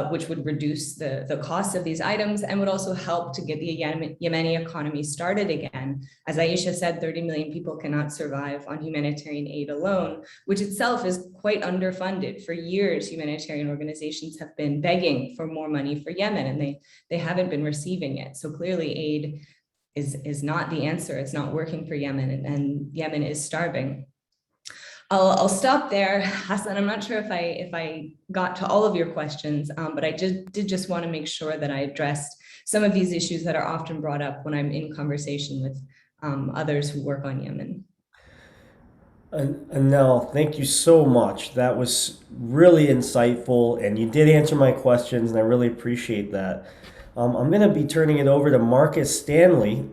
which would reduce the cost of these items and would also help to get the Yemeni economy started again. As Aisha said, 30 million people cannot survive on humanitarian aid alone, which itself is quite underfunded. For years, humanitarian organizations have been begging for more money for Yemen, and they haven't been receiving it. So clearly aid is not the answer. It's not working for Yemen, and Yemen is starving. I'll stop there, Hassan. I'm not sure if I got to all of your questions, but I did want to make sure that I addressed some of these issues that are often brought up when I'm in conversation with others who work on Yemen. And no, thank you so much. That was really insightful, and you did answer my questions, and I really appreciate that. I'm going to be turning it over to Marcus Stanley.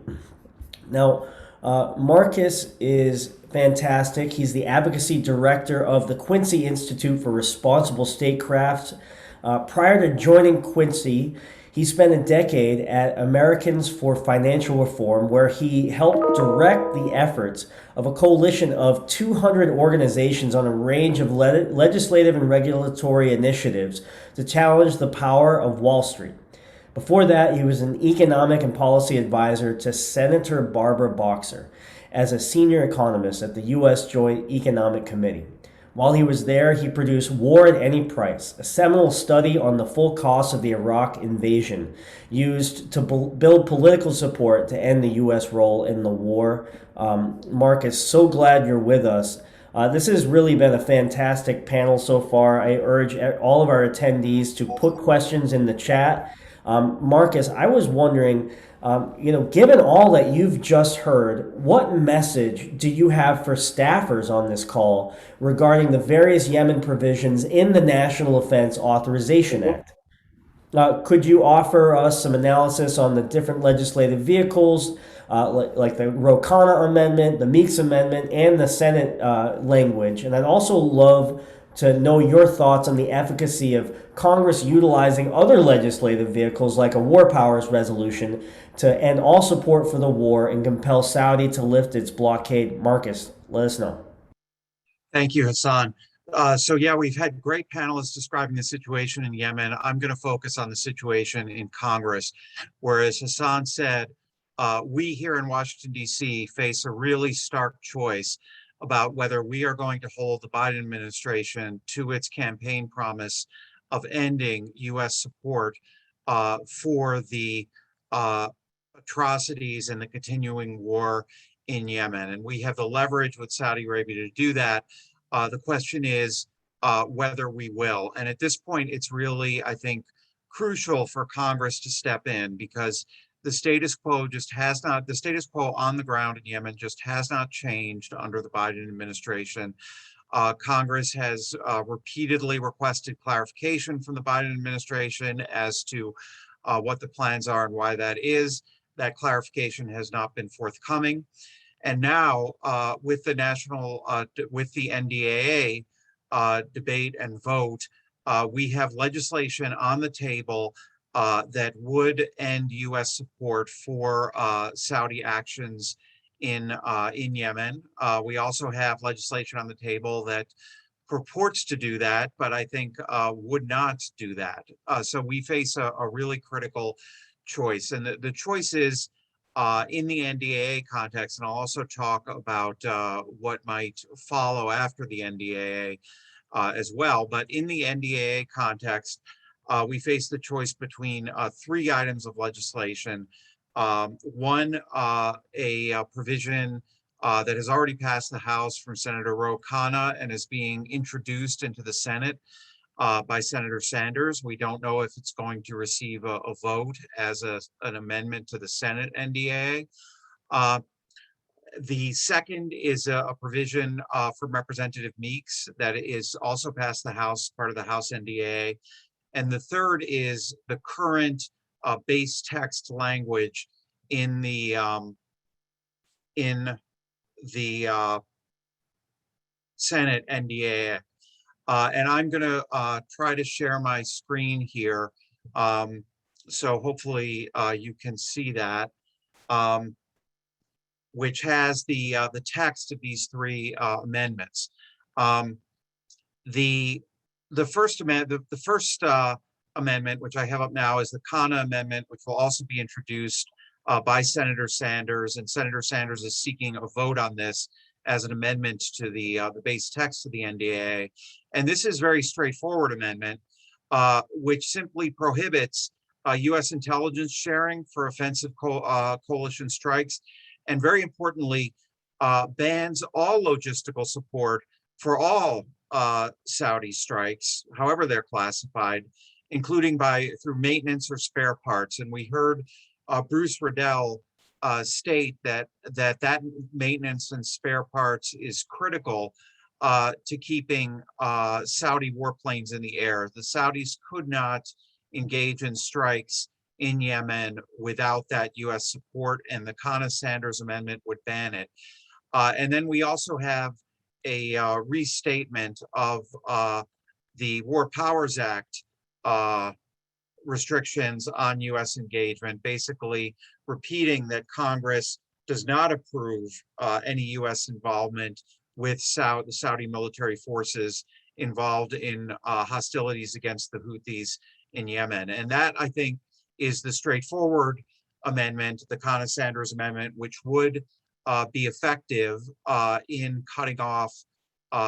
Now, Marcus is fantastic. He's the advocacy director of the Quincy Institute for Responsible Statecraft. Prior to joining Quincy, he spent a decade at Americans for Financial Reform, where he helped direct the efforts of a coalition of 200 organizations on a range of legislative and regulatory initiatives to challenge the power of Wall Street. Before that, he was an economic and policy advisor to Senator Barbara Boxer as a senior economist at the U.S. Joint Economic Committee. While he was there, he produced War at Any Price, a seminal study on the full cost of the Iraq invasion, used to build political support to end the U.S. role in the war. Marcus, so glad you're with us. This has really been a fantastic panel so far. I urge all of our attendees to put questions in the chat. Marcus, I was wondering, given all that you've just heard, what message do you have for staffers on this call regarding the various Yemen provisions in the National Defense Authorization Act? Could you offer us some analysis on the different legislative vehicles, like the Kana Amendment, the Meeks Amendment, and the Senate language? And I'd also love to know your thoughts on the efficacy of Congress utilizing other legislative vehicles like a war powers resolution to end all support for the war and compel Saudi to lift its blockade. Marcus, let us know. Thank you, Hassan. We've had great panelists describing the situation in Yemen. I'm going to focus on the situation in Congress, where, as Hassan said, we here in Washington, D.C. face a really stark choice about whether we are going to hold the Biden administration to its campaign promise of ending U.S. support for the atrocities and the continuing war in Yemen. And we have the leverage with Saudi Arabia to do that. The question is whether we will. And at this point, it's really, I think, crucial for Congress to step in, because the status quo the status quo on the ground in Yemen just has not changed under the Biden administration. Congress has repeatedly requested clarification from the Biden administration as to what the plans are and why that is. That clarification has not been forthcoming. And now with the NDAA debate and vote, we have legislation on the table that would end U.S. support for Saudi actions in Yemen. We also have legislation on the table that purports to do that, but I think would not do that. So we face a really critical choice. And the choice is in the NDAA context, and I'll also talk about what might follow after the NDAA as well. But in the NDAA context, we face the choice between three items of legislation. One, a provision that has already passed the House from Senator Kana and is being introduced into the Senate by Senator Sanders. We don't know if it's going to receive a vote as an amendment to the Senate NDAA. The second is a provision from Representative Meeks that is also passed the House, part of the House NDAA. And the third is the current base text language in the Senate NDAA. And I'm going to try to share my screen here. So hopefully you can see that, which has the text of these three amendments. The first amendment, which I have up now, is the Kana Amendment, which will also be introduced by Senator Sanders, and Senator Sanders is seeking a vote on this as an amendment to the base text of the NDAA. And this is a very straightforward amendment, which simply prohibits U.S. intelligence sharing for offensive coalition strikes, and very importantly, bans all logistical support for all Saudi strikes, however they're classified, including through maintenance or spare parts. And we heard Bruce Riddell state that maintenance and spare parts is critical to keeping Saudi warplanes in the air. The Saudis could not engage in strikes in Yemen without that U.S. support, and the Kana Amendment would ban it. And then we also have a restatement of the War Powers Act restrictions on U.S. engagement, basically repeating that Congress does not approve any U.S. involvement with the Saudi military forces involved in hostilities against the Houthis in Yemen. And that, I think, is the straightforward amendment, the Kana Amendment, which would be effective in cutting off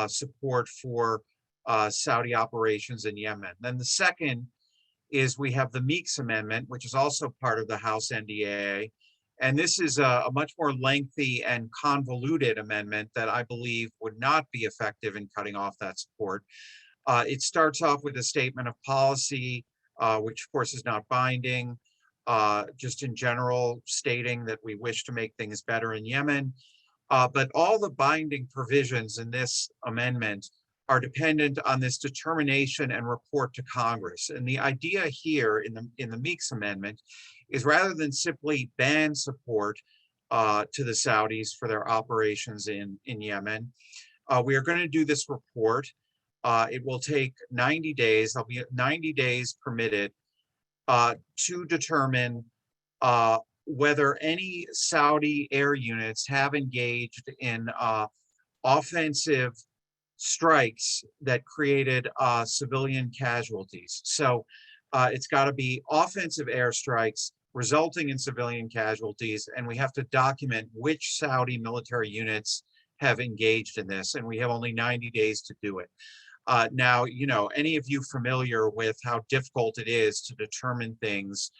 support for Saudi operations in Yemen. Then the second is we have the Meeks Amendment, which is also part of the House NDAA. And this is a much more lengthy and convoluted amendment that I believe would not be effective in cutting off that support. It starts off with a statement of policy, which of course is not binding, just in general stating that we wish to make things better in Yemen. But all the binding provisions in this amendment are dependent on this determination and report to Congress. And the idea here in the Meeks Amendment is, rather than simply ban support to the Saudis for their operations in Yemen, we are going to do this report. It will take 90 days. There'll be 90 days permitted to determine whether any Saudi air units have engaged in offensive strikes that created civilian casualties. So it's got to be offensive airstrikes resulting in civilian casualties, and we have to document which Saudi military units have engaged in this, and we have only 90 days to do it. Now, you know, any of you familiar with how difficult it is to determine things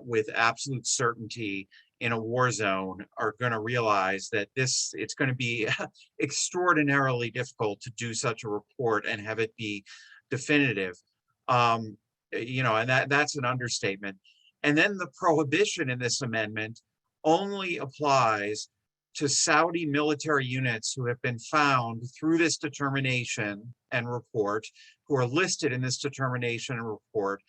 with absolute certainty in a war zone are going to realize that it's going to be extraordinarily difficult to do such a report and have it be definitive. You know, and that's an understatement. And then the prohibition in this amendment only applies to Saudi military units who have been found through this determination and report, who are listed in this determination and report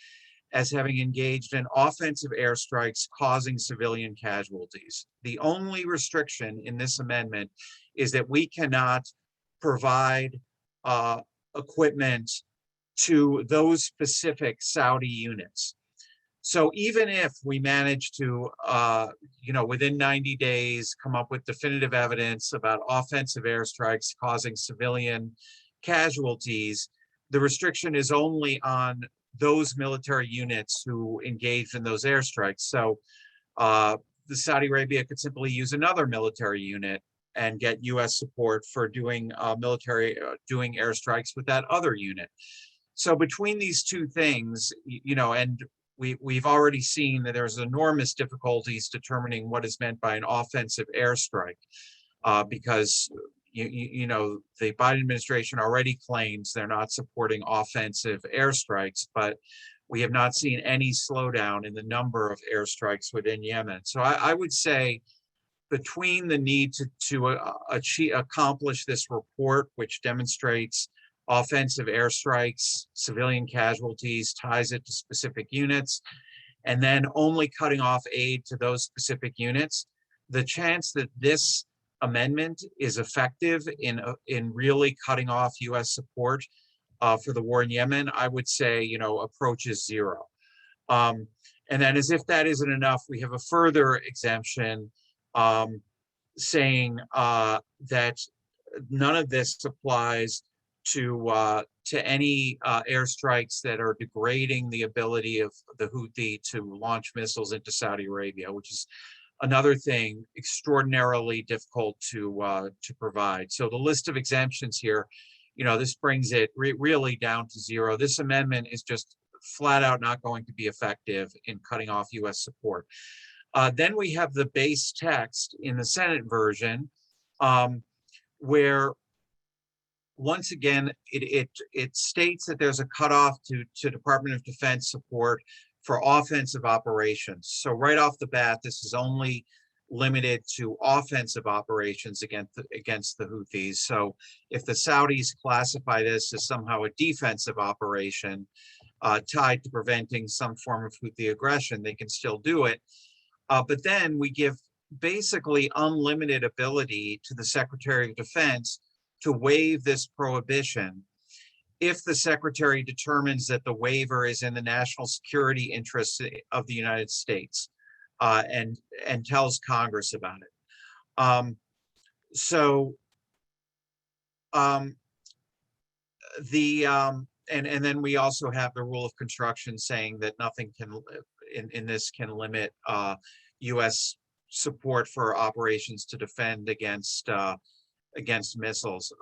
as having engaged in offensive airstrikes causing civilian casualties. The only restriction in this amendment is that we cannot provide equipment to those specific Saudi units. So even if we manage to, you know, within 90 days, come up with definitive evidence about offensive airstrikes causing civilian casualties, the restriction is only on those military units who engaged in those airstrikes. So the Saudi Arabia could simply use another military unit and get U.S. support for doing doing airstrikes with that other unit. So between these two things, you know, and we've already seen that there's enormous difficulties determining what is meant by an offensive airstrike, because you know, the Biden administration already claims they're not supporting offensive airstrikes, but we have not seen any slowdown in the number of airstrikes within Yemen. So I would say, between the need to accomplish this report, which demonstrates offensive airstrikes, civilian casualties, ties it to specific units, and then only cutting off aid to those specific units, the chance that this amendment is effective in really cutting off U.S. support for the war in Yemen, I would say, you know, approaches zero. And then, as if that isn't enough, we have a further exemption saying that none of this applies to any airstrikes that are degrading the ability of the Houthi to launch missiles into Saudi Arabia, which is another thing extraordinarily difficult to provide. So the list of exemptions here, you know, this brings it really down to zero. This amendment is just flat out not going to be effective in cutting off U.S. support. Then we have the base text in the Senate version, where once again, it states that there's a cutoff to Department of Defense support for offensive operations. So right off the bat, this is only limited to offensive operations against the Houthis. So if the Saudis classify this as somehow a defensive operation tied to preventing some form of Houthi aggression, they can still do it. But then we give basically unlimited ability to the Secretary of Defense to waive this prohibition if the Secretary determines that the waiver is in the national security interests of the United States, and tells Congress about it. And then we also have the rule of construction saying that nothing can in this can limit U.S. support for operations to defend against missiles.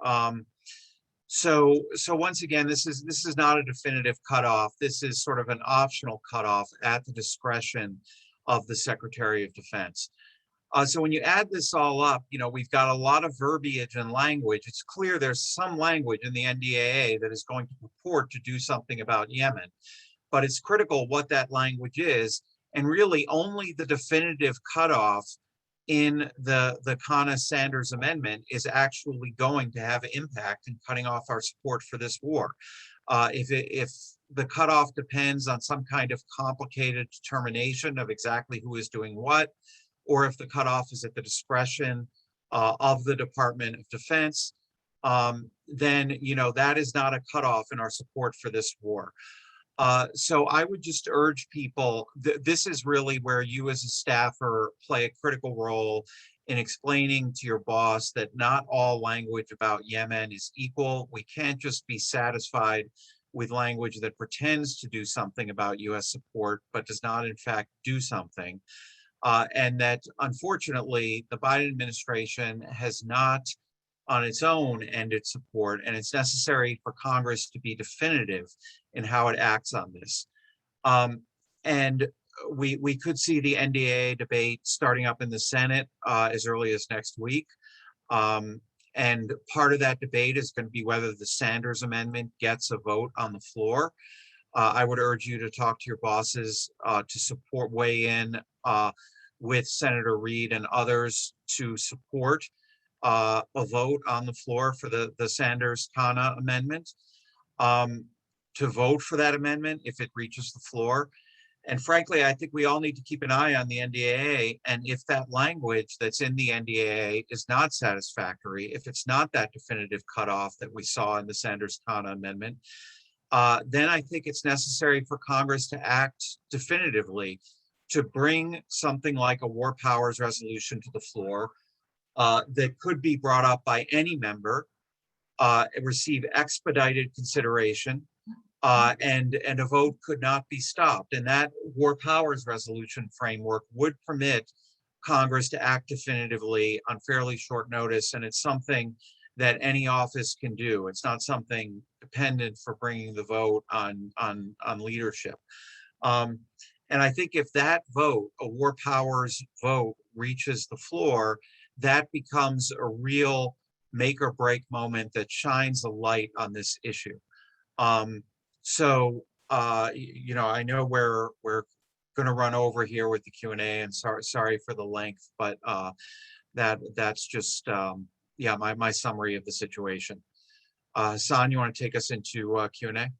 So once again, this is not a definitive cutoff. This is sort of an optional cutoff at the discretion of the Secretary of Defense. So when you add this all up, we've got a lot of verbiage and language. It's clear there's some language in the NDAA that is going to purport to do something about Yemen, but it's critical what that language is, and really only the definitive cutoff in the Kana-Sanders Amendment is actually going to have an impact in cutting off our support for this war. If the cutoff depends on some kind of complicated determination of exactly who is doing what, or if the cutoff is at the discretion of the Department of Defense, then that is not a cutoff in our support for this war. So I would just urge people, this is really where you as a staffer play a critical role in explaining to your boss that not all language about Yemen is equal. We can't just be satisfied with language that pretends to do something about U.S. support, but does not in fact do something. And that unfortunately, the Biden administration has not on its own ended support, and it's necessary for Congress to be definitive in how it acts on this. And we could see the NDAA debate starting up in the Senate as early as next week. And part of that debate is going to be whether the Sanders Amendment gets a vote on the floor. I would urge you to talk to your bosses to weigh in with Senator Reid and others to support a vote on the floor for the Sanders-Kana Amendment, to vote for that amendment if it reaches the floor. And frankly, I think we all need to keep an eye on the NDAA. And if that language that's in the NDAA is not satisfactory, if it's not that definitive cutoff that we saw in the Sanders-Kana Amendment, then I think it's necessary for Congress to act definitively to bring something like a war powers resolution to the floor that could be brought up by any member, receive expedited consideration, and a vote could not be stopped. And that war powers resolution framework would permit Congress to act definitively on fairly short notice. And it's something that any office can do. It's not something dependent for bringing the vote on leadership. And I think if that vote, a war powers vote, reaches the floor, that becomes a real make or break moment that shines a light on this issue. I know we're going to run over here with the Q&A, and sorry for the length, but that's just my summary of the situation. Hassan, you want to take us into Q&A?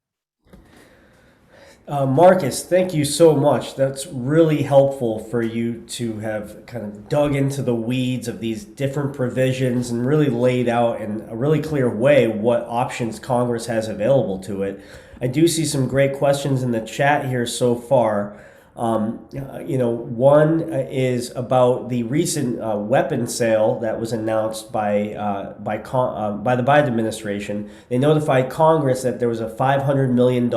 Marcus, thank you so much. That's really helpful for you to have kind of dug into the weeds of these different provisions and really laid out in a really clear way what options Congress has available to it. I do see some great questions in the chat here so far. One is about the recent weapon sale that was announced by the Biden administration. They notified Congress that there was a $500 million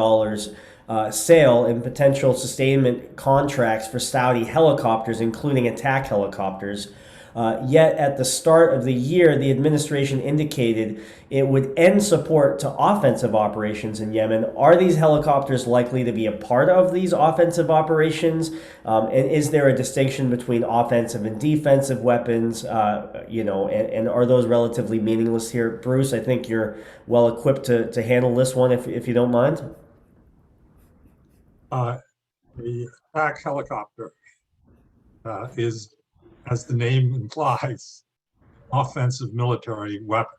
sale and potential sustainment contracts for Saudi helicopters, including attack helicopters. Yet at the start of the year, the administration indicated it would end support to offensive operations in Yemen. Are these helicopters likely to be a part of these offensive operations? And is there a distinction between offensive and defensive weapons? And are those relatively meaningless here? Bruce, I think you're well equipped to handle this one if you don't mind. The attack helicopter is as the name implies, offensive military weapon.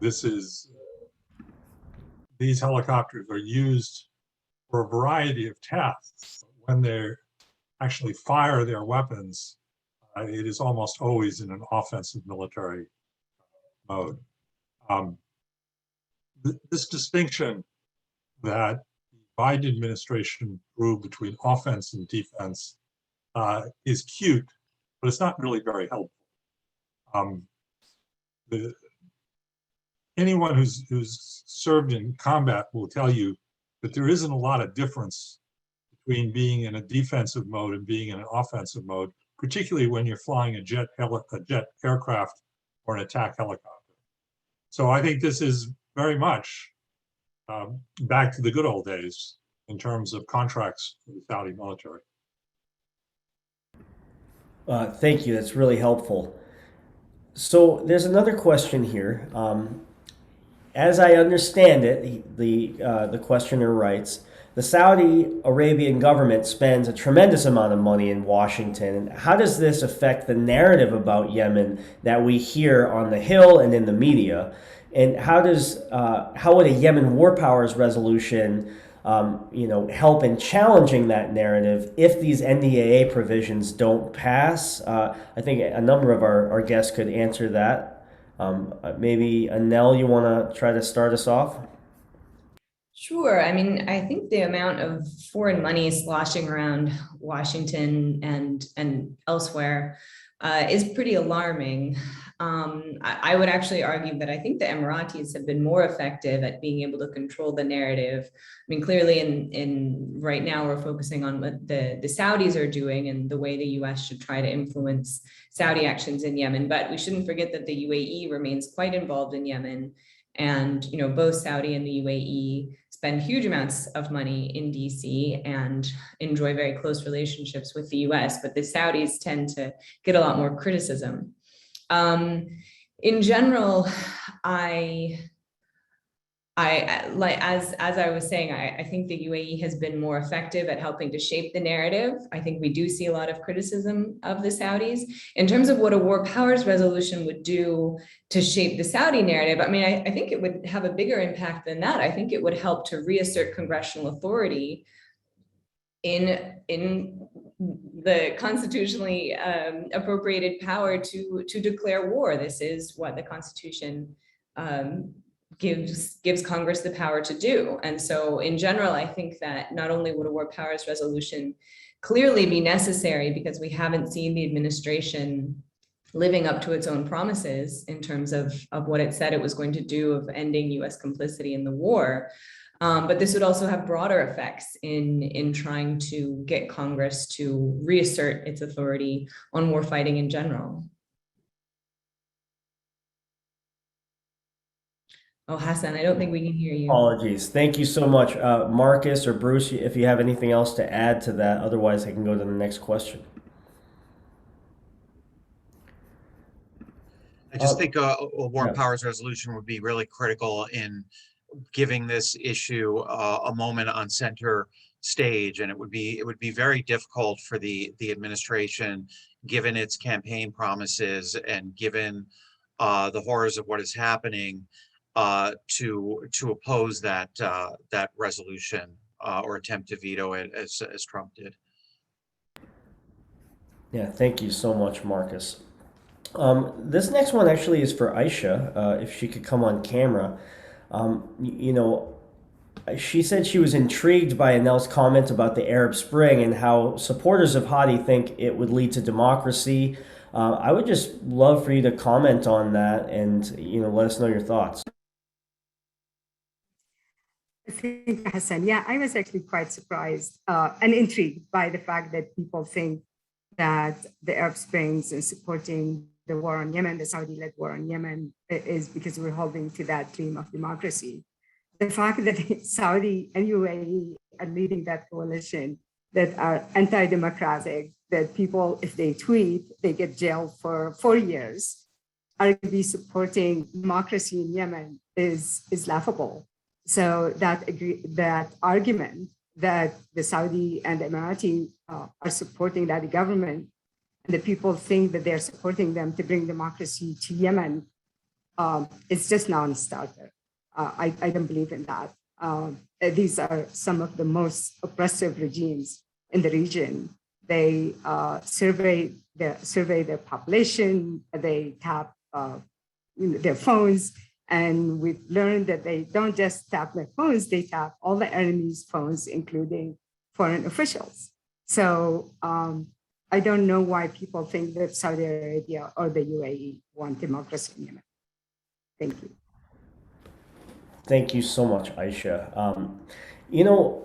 These helicopters are used for a variety of tasks. When they actually fire their weapons, it is almost always in an offensive military mode. This distinction that the Biden administration drew between offense and defense is cute, but it's not really very helpful. Anyone who's served in combat will tell you that there isn't a lot of difference between being in a defensive mode and being in an offensive mode, particularly when you're flying a jet aircraft or an attack helicopter. So I think this is very much back to the good old days in terms of contracts for the Saudi military. Thank you. That's really helpful. So there's another question here. As I understand it, the questioner writes, the Saudi Arabian government spends a tremendous amount of money in Washington. And how does this affect the narrative about Yemen that we hear on the Hill and in the media? And how would a Yemen war powers resolution help in challenging that narrative if these NDAA provisions don't pass? I think a number of our guests could answer that. Maybe Anel, you want to try to start us off? Sure. I mean, I think the amount of foreign money sloshing around Washington and elsewhere is pretty alarming. I would actually argue that I think the Emiratis have been more effective at being able to control the narrative. I mean, clearly in right now we're focusing on what the Saudis are doing and the way the US should try to influence Saudi actions in Yemen. But we shouldn't forget that the UAE remains quite involved in Yemen. And, both Saudi and the UAE spend huge amounts of money in DC and enjoy very close relationships with the US, but the Saudis tend to get a lot more criticism. In general, as I was saying, I think the UAE has been more effective at helping to shape the narrative. I think we do see a lot of criticism of the Saudis. In terms of what a war powers resolution would do to shape the Saudi narrative, I mean, I think it would have a bigger impact than that. I think it would help to reassert congressional authority in the constitutionally appropriated power to declare war. This is what the Constitution gives Congress the power to do. And so in general, I think that not only would a war powers resolution clearly be necessary because we haven't seen the administration living up to its own promises in terms of what it said it was going to do of ending US complicity in the war, but this would also have broader effects in trying to get Congress to reassert its authority on war fighting in general. Oh, Hassan, I don't think we can hear you. Apologies. Thank you so much. Marcus or Bruce, if you have anything else to add to that, otherwise I can go to the next question. I just think a war powers resolution would be really critical in giving this issue a moment on center stage, and it would be very difficult for the administration, given its campaign promises and given the horrors of what is happening, to oppose that resolution or attempt to veto it as Trump did. Yeah, thank you so much, Marcus. This next one actually is for Aisha, if she could come on camera. She said she was intrigued by Anel's comment about the Arab Spring and how supporters of Hadi think it would lead to democracy. I would just love for you to comment on that and let us know your thoughts. Thank you, Hassan. Yeah, I was actually quite surprised and intrigued by the fact that people think that the Arab Springs and supporting the war on Yemen, the Saudi-led war on Yemen, is because we're holding to that dream of democracy. The fact that Saudi and UAE are leading that coalition that are anti-democratic, that people, if they tweet, they get jailed for 4 years, are to be supporting democracy in Yemen is laughable. So that argument that the Saudi and the Emirati are supporting that government and the people think that they're supporting them to bring democracy to Yemen, it's just non-starter. I don't believe in that. These are some of the most oppressive regimes in the region. They survey their population, they tap their phones, and we've learned that they don't just tap their phones, they tap all the enemies' phones, including foreign officials. So I don't know why people think that Saudi Arabia or the UAE want democracy in Yemen. Thank you. Thank you so much, Aisha.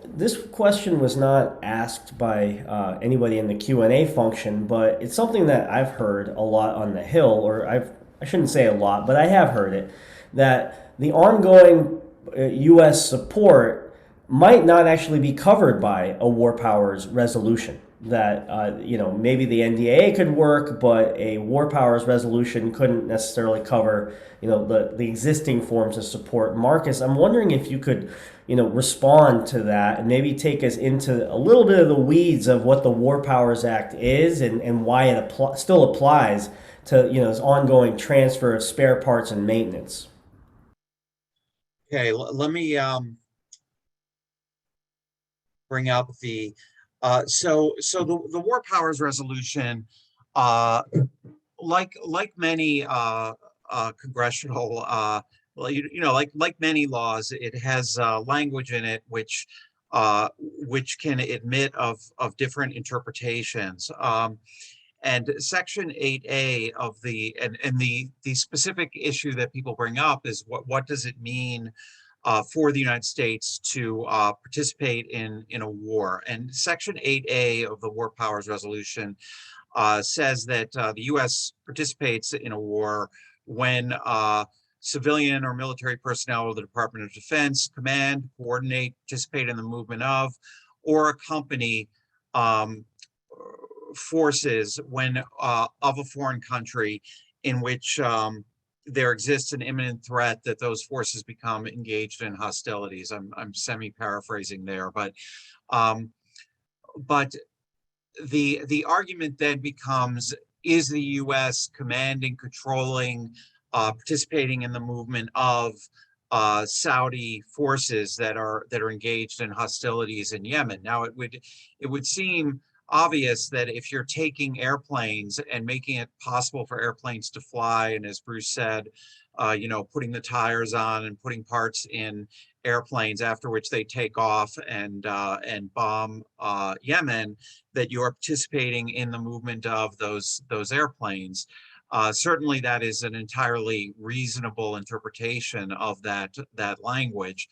This question was not asked by anybody in the Q&A function, but it's something that I've heard a lot on the Hill, or I shouldn't say a lot, but I have heard it, that the ongoing U.S. support might not actually be covered by a war powers resolution. That maybe the NDAA could work, but a war powers resolution couldn't necessarily cover the existing forms of support. Marcus, I'm wondering if you could respond to that and maybe take us into a little bit of the weeds of what the War Powers Act is and why it still applies to this ongoing transfer of spare parts and maintenance. Okay, let me bring up the the War Powers Resolution, like many congressional like many laws, it has language in it which can admit of different interpretations. And Section 8A of the specific issue that people bring up is what does it mean for the United States to participate in a war? And Section 8A of the War Powers Resolution says that the U.S. participates in a war when civilian or military personnel of the Department of Defense command, coordinate, participate in the movement of, or accompany forces when of a foreign country in which there exists an imminent threat that those forces become engaged in hostilities. I'm semi-paraphrasing there, but the argument then becomes: is the U.S. commanding, controlling, participating in the movement of Saudi forces that are engaged in hostilities in Yemen? Now, it would seem obvious that if you're taking airplanes and making it possible for airplanes to fly, and as Bruce said, putting the tires on and putting parts in airplanes after which they take off and bomb Yemen, that you are participating in the movement of those airplanes. Certainly, that is an entirely reasonable interpretation of that language.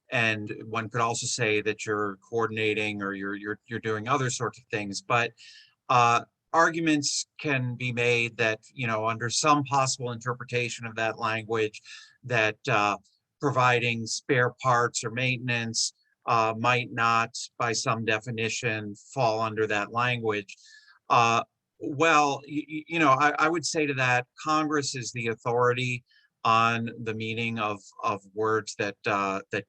And one could also say that you're coordinating or you're doing other sorts of things, but arguments can be made that under some possible interpretation of that language, that providing spare parts or maintenance might not, by some definition, fall under that language. Well, I would say to that, Congress is the authority on the meaning of words that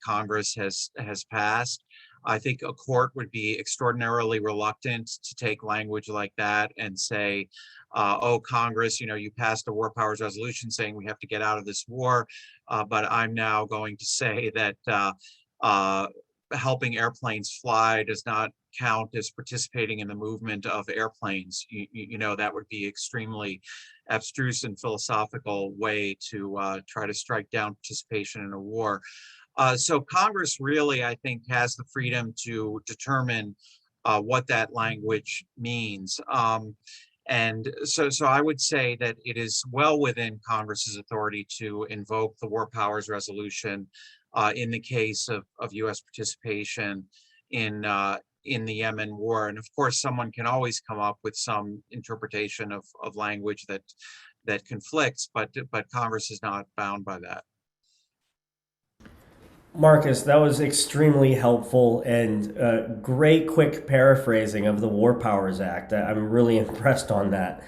Congress has passed. I think a court would be extraordinarily reluctant to take language like that and say, oh, Congress, you passed a war powers resolution saying we have to get out of this war, but I'm now going to say that helping airplanes fly does not count as participating in the movement of airplanes. That would be extremely abstruse and philosophical way to try to strike down participation in a war. So Congress really, I think, has the freedom to determine what that language means. And so I would say that it is well within Congress's authority to invoke the War Powers Resolution in the case of U.S. participation in the Yemen war. And of course, someone can always come up with some interpretation of language that conflicts, but Congress is not bound by that. Marcus, that was extremely helpful and great quick paraphrasing of the War Powers Act. I'm really impressed on that.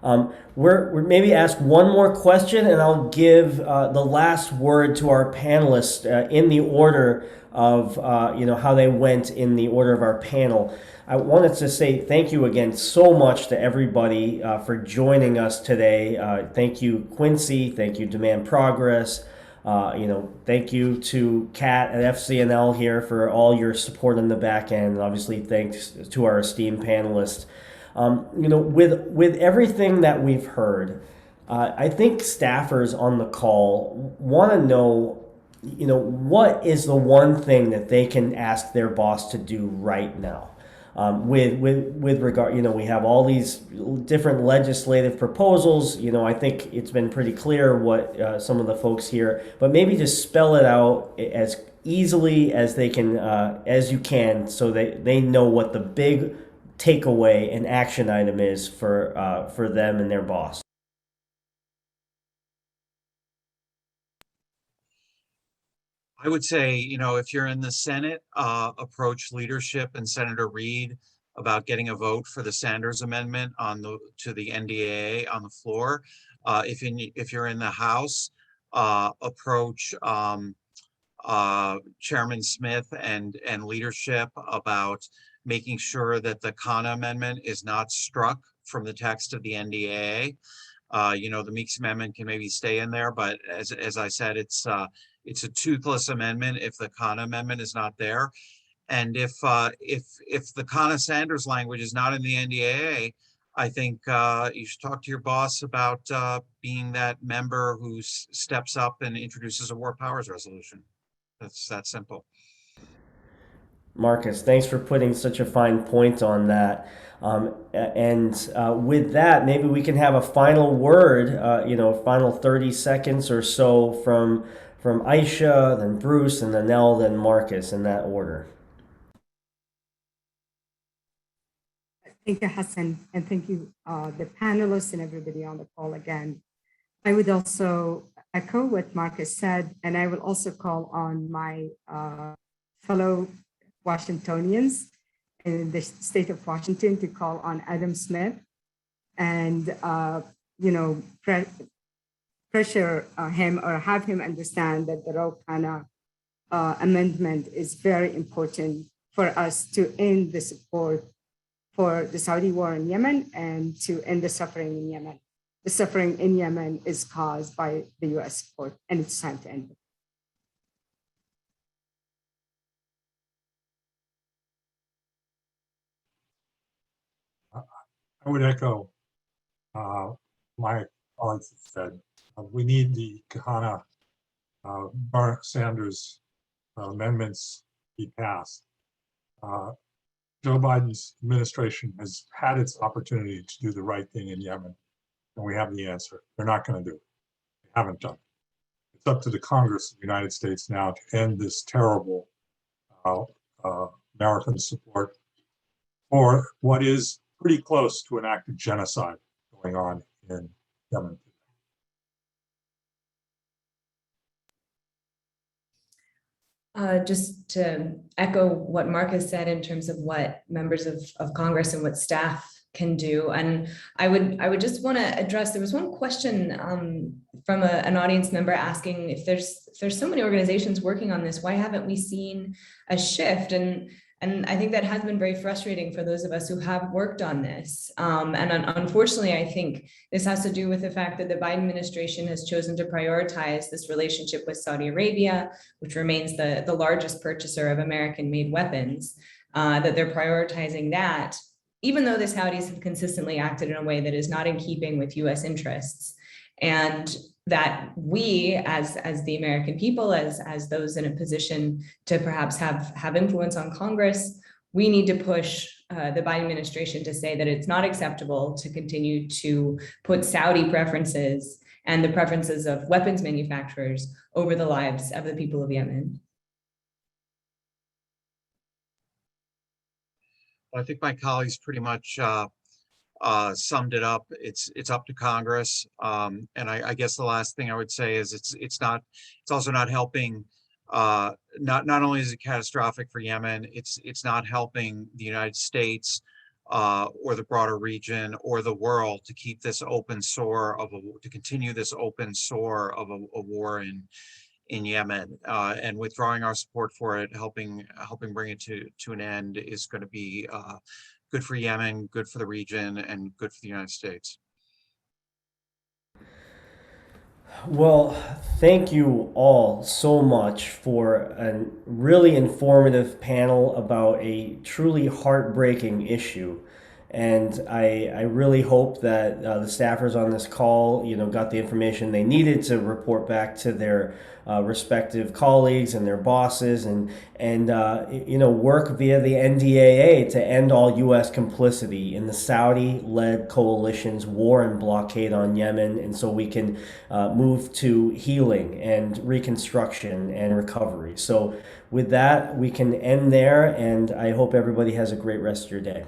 We're maybe ask one more question, and I'll give the last word to our panelists in the order of how they went in the order of our panel. I wanted to say thank you again so much to everybody for joining us today. Thank you, Quincy. Thank you, Demand Progress. Thank you to Kat at FCNL here for all your support on the back end. And obviously, thanks to our esteemed panelists. With everything that we've heard, I think staffers on the call want to know, what is the one thing that they can ask their boss to do right now? With regard, we have all these different legislative proposals. I think it's been pretty clear what some of the folks here, but maybe just spell it out as easily as they can, as you can, so they know what the big takeaway and action item is for them and their boss. I would say, if you're in the Senate, approach leadership and Senator Reid about getting a vote for the Sanders Amendment to the NDAA on the floor. If you're in the House, approach Chairman Smith and leadership about making sure that the Kana Amendment is not struck from the text of the NDAA. The Meeks Amendment can maybe stay in there, but as I said, it's a toothless amendment if the Kana Amendment is not there. And if the Kana Sanders language is not in the NDAA, I think you should talk to your boss about being that member who steps up and introduces a war powers resolution. That's that simple. Marcus, thanks for putting such a fine point on that. With that, maybe we can have a final word, final 30 seconds or so from Aisha, then Bruce, and then Nell, then Marcus, in that order. Thank you, Hassan, and thank you, the panelists and everybody on the call again. I would also echo what Marcus said, and I will also call on my fellow Washingtonians in the state of Washington to call on Adam Smith and, pressure him or have him understand that the Ro Kana amendment is very important for us to end the support for the Saudi war in Yemen and to end the suffering in Yemen. The suffering in Yemen is caused by the US support, and it's time to end it. I would echo my colleagues have said. We need the Khanna Sanders amendments be passed. Joe Biden's administration has had its opportunity to do the right thing in Yemen, and we have the answer. They're not going to do it. They haven't done it. It's up to the Congress of the United States now to end this terrible American support for what is pretty close to an act of genocide going on in Yemen. Just to echo what Marcus said in terms of what members of Congress and what staff can do, and I would just want to address. There was one question from an audience member asking if there's so many organizations working on this, why haven't we seen a shift? And I think that has been very frustrating for those of us who have worked on this. And unfortunately, I think this has to do with the fact that the Biden administration has chosen to prioritize this relationship with Saudi Arabia, which remains the largest purchaser of American-made weapons, that they're prioritizing that, even though the Saudis have consistently acted in a way that is not in keeping with US interests. And that we, as the American people, as those in a position to perhaps have influence on Congress, we need to push the Biden administration to say that it's not acceptable to continue to put Saudi preferences and the preferences of weapons manufacturers over the lives of the people of Yemen. I think my colleagues pretty much summed it up. It's up to Congress, and I guess the last thing I would say is it's also not helping. Not only is it catastrophic for Yemen, it's not helping the United States or the broader region or the world to keep this open sore to continue this open sore of a war in Yemen, and withdrawing our support for it, helping bring it to an end is going to be good for Yemen, good for the region, and good for the United States. Well, thank you all so much for a really informative panel about a truly heartbreaking issue. And I really hope that the staffers on this call, got the information they needed to report back to their respective colleagues and their bosses, and work via the NDAA to end all U.S. complicity in the Saudi-led coalition's war and blockade on Yemen, and so we can move to healing and reconstruction and recovery. So with that, we can end there, and I hope everybody has a great rest of your day.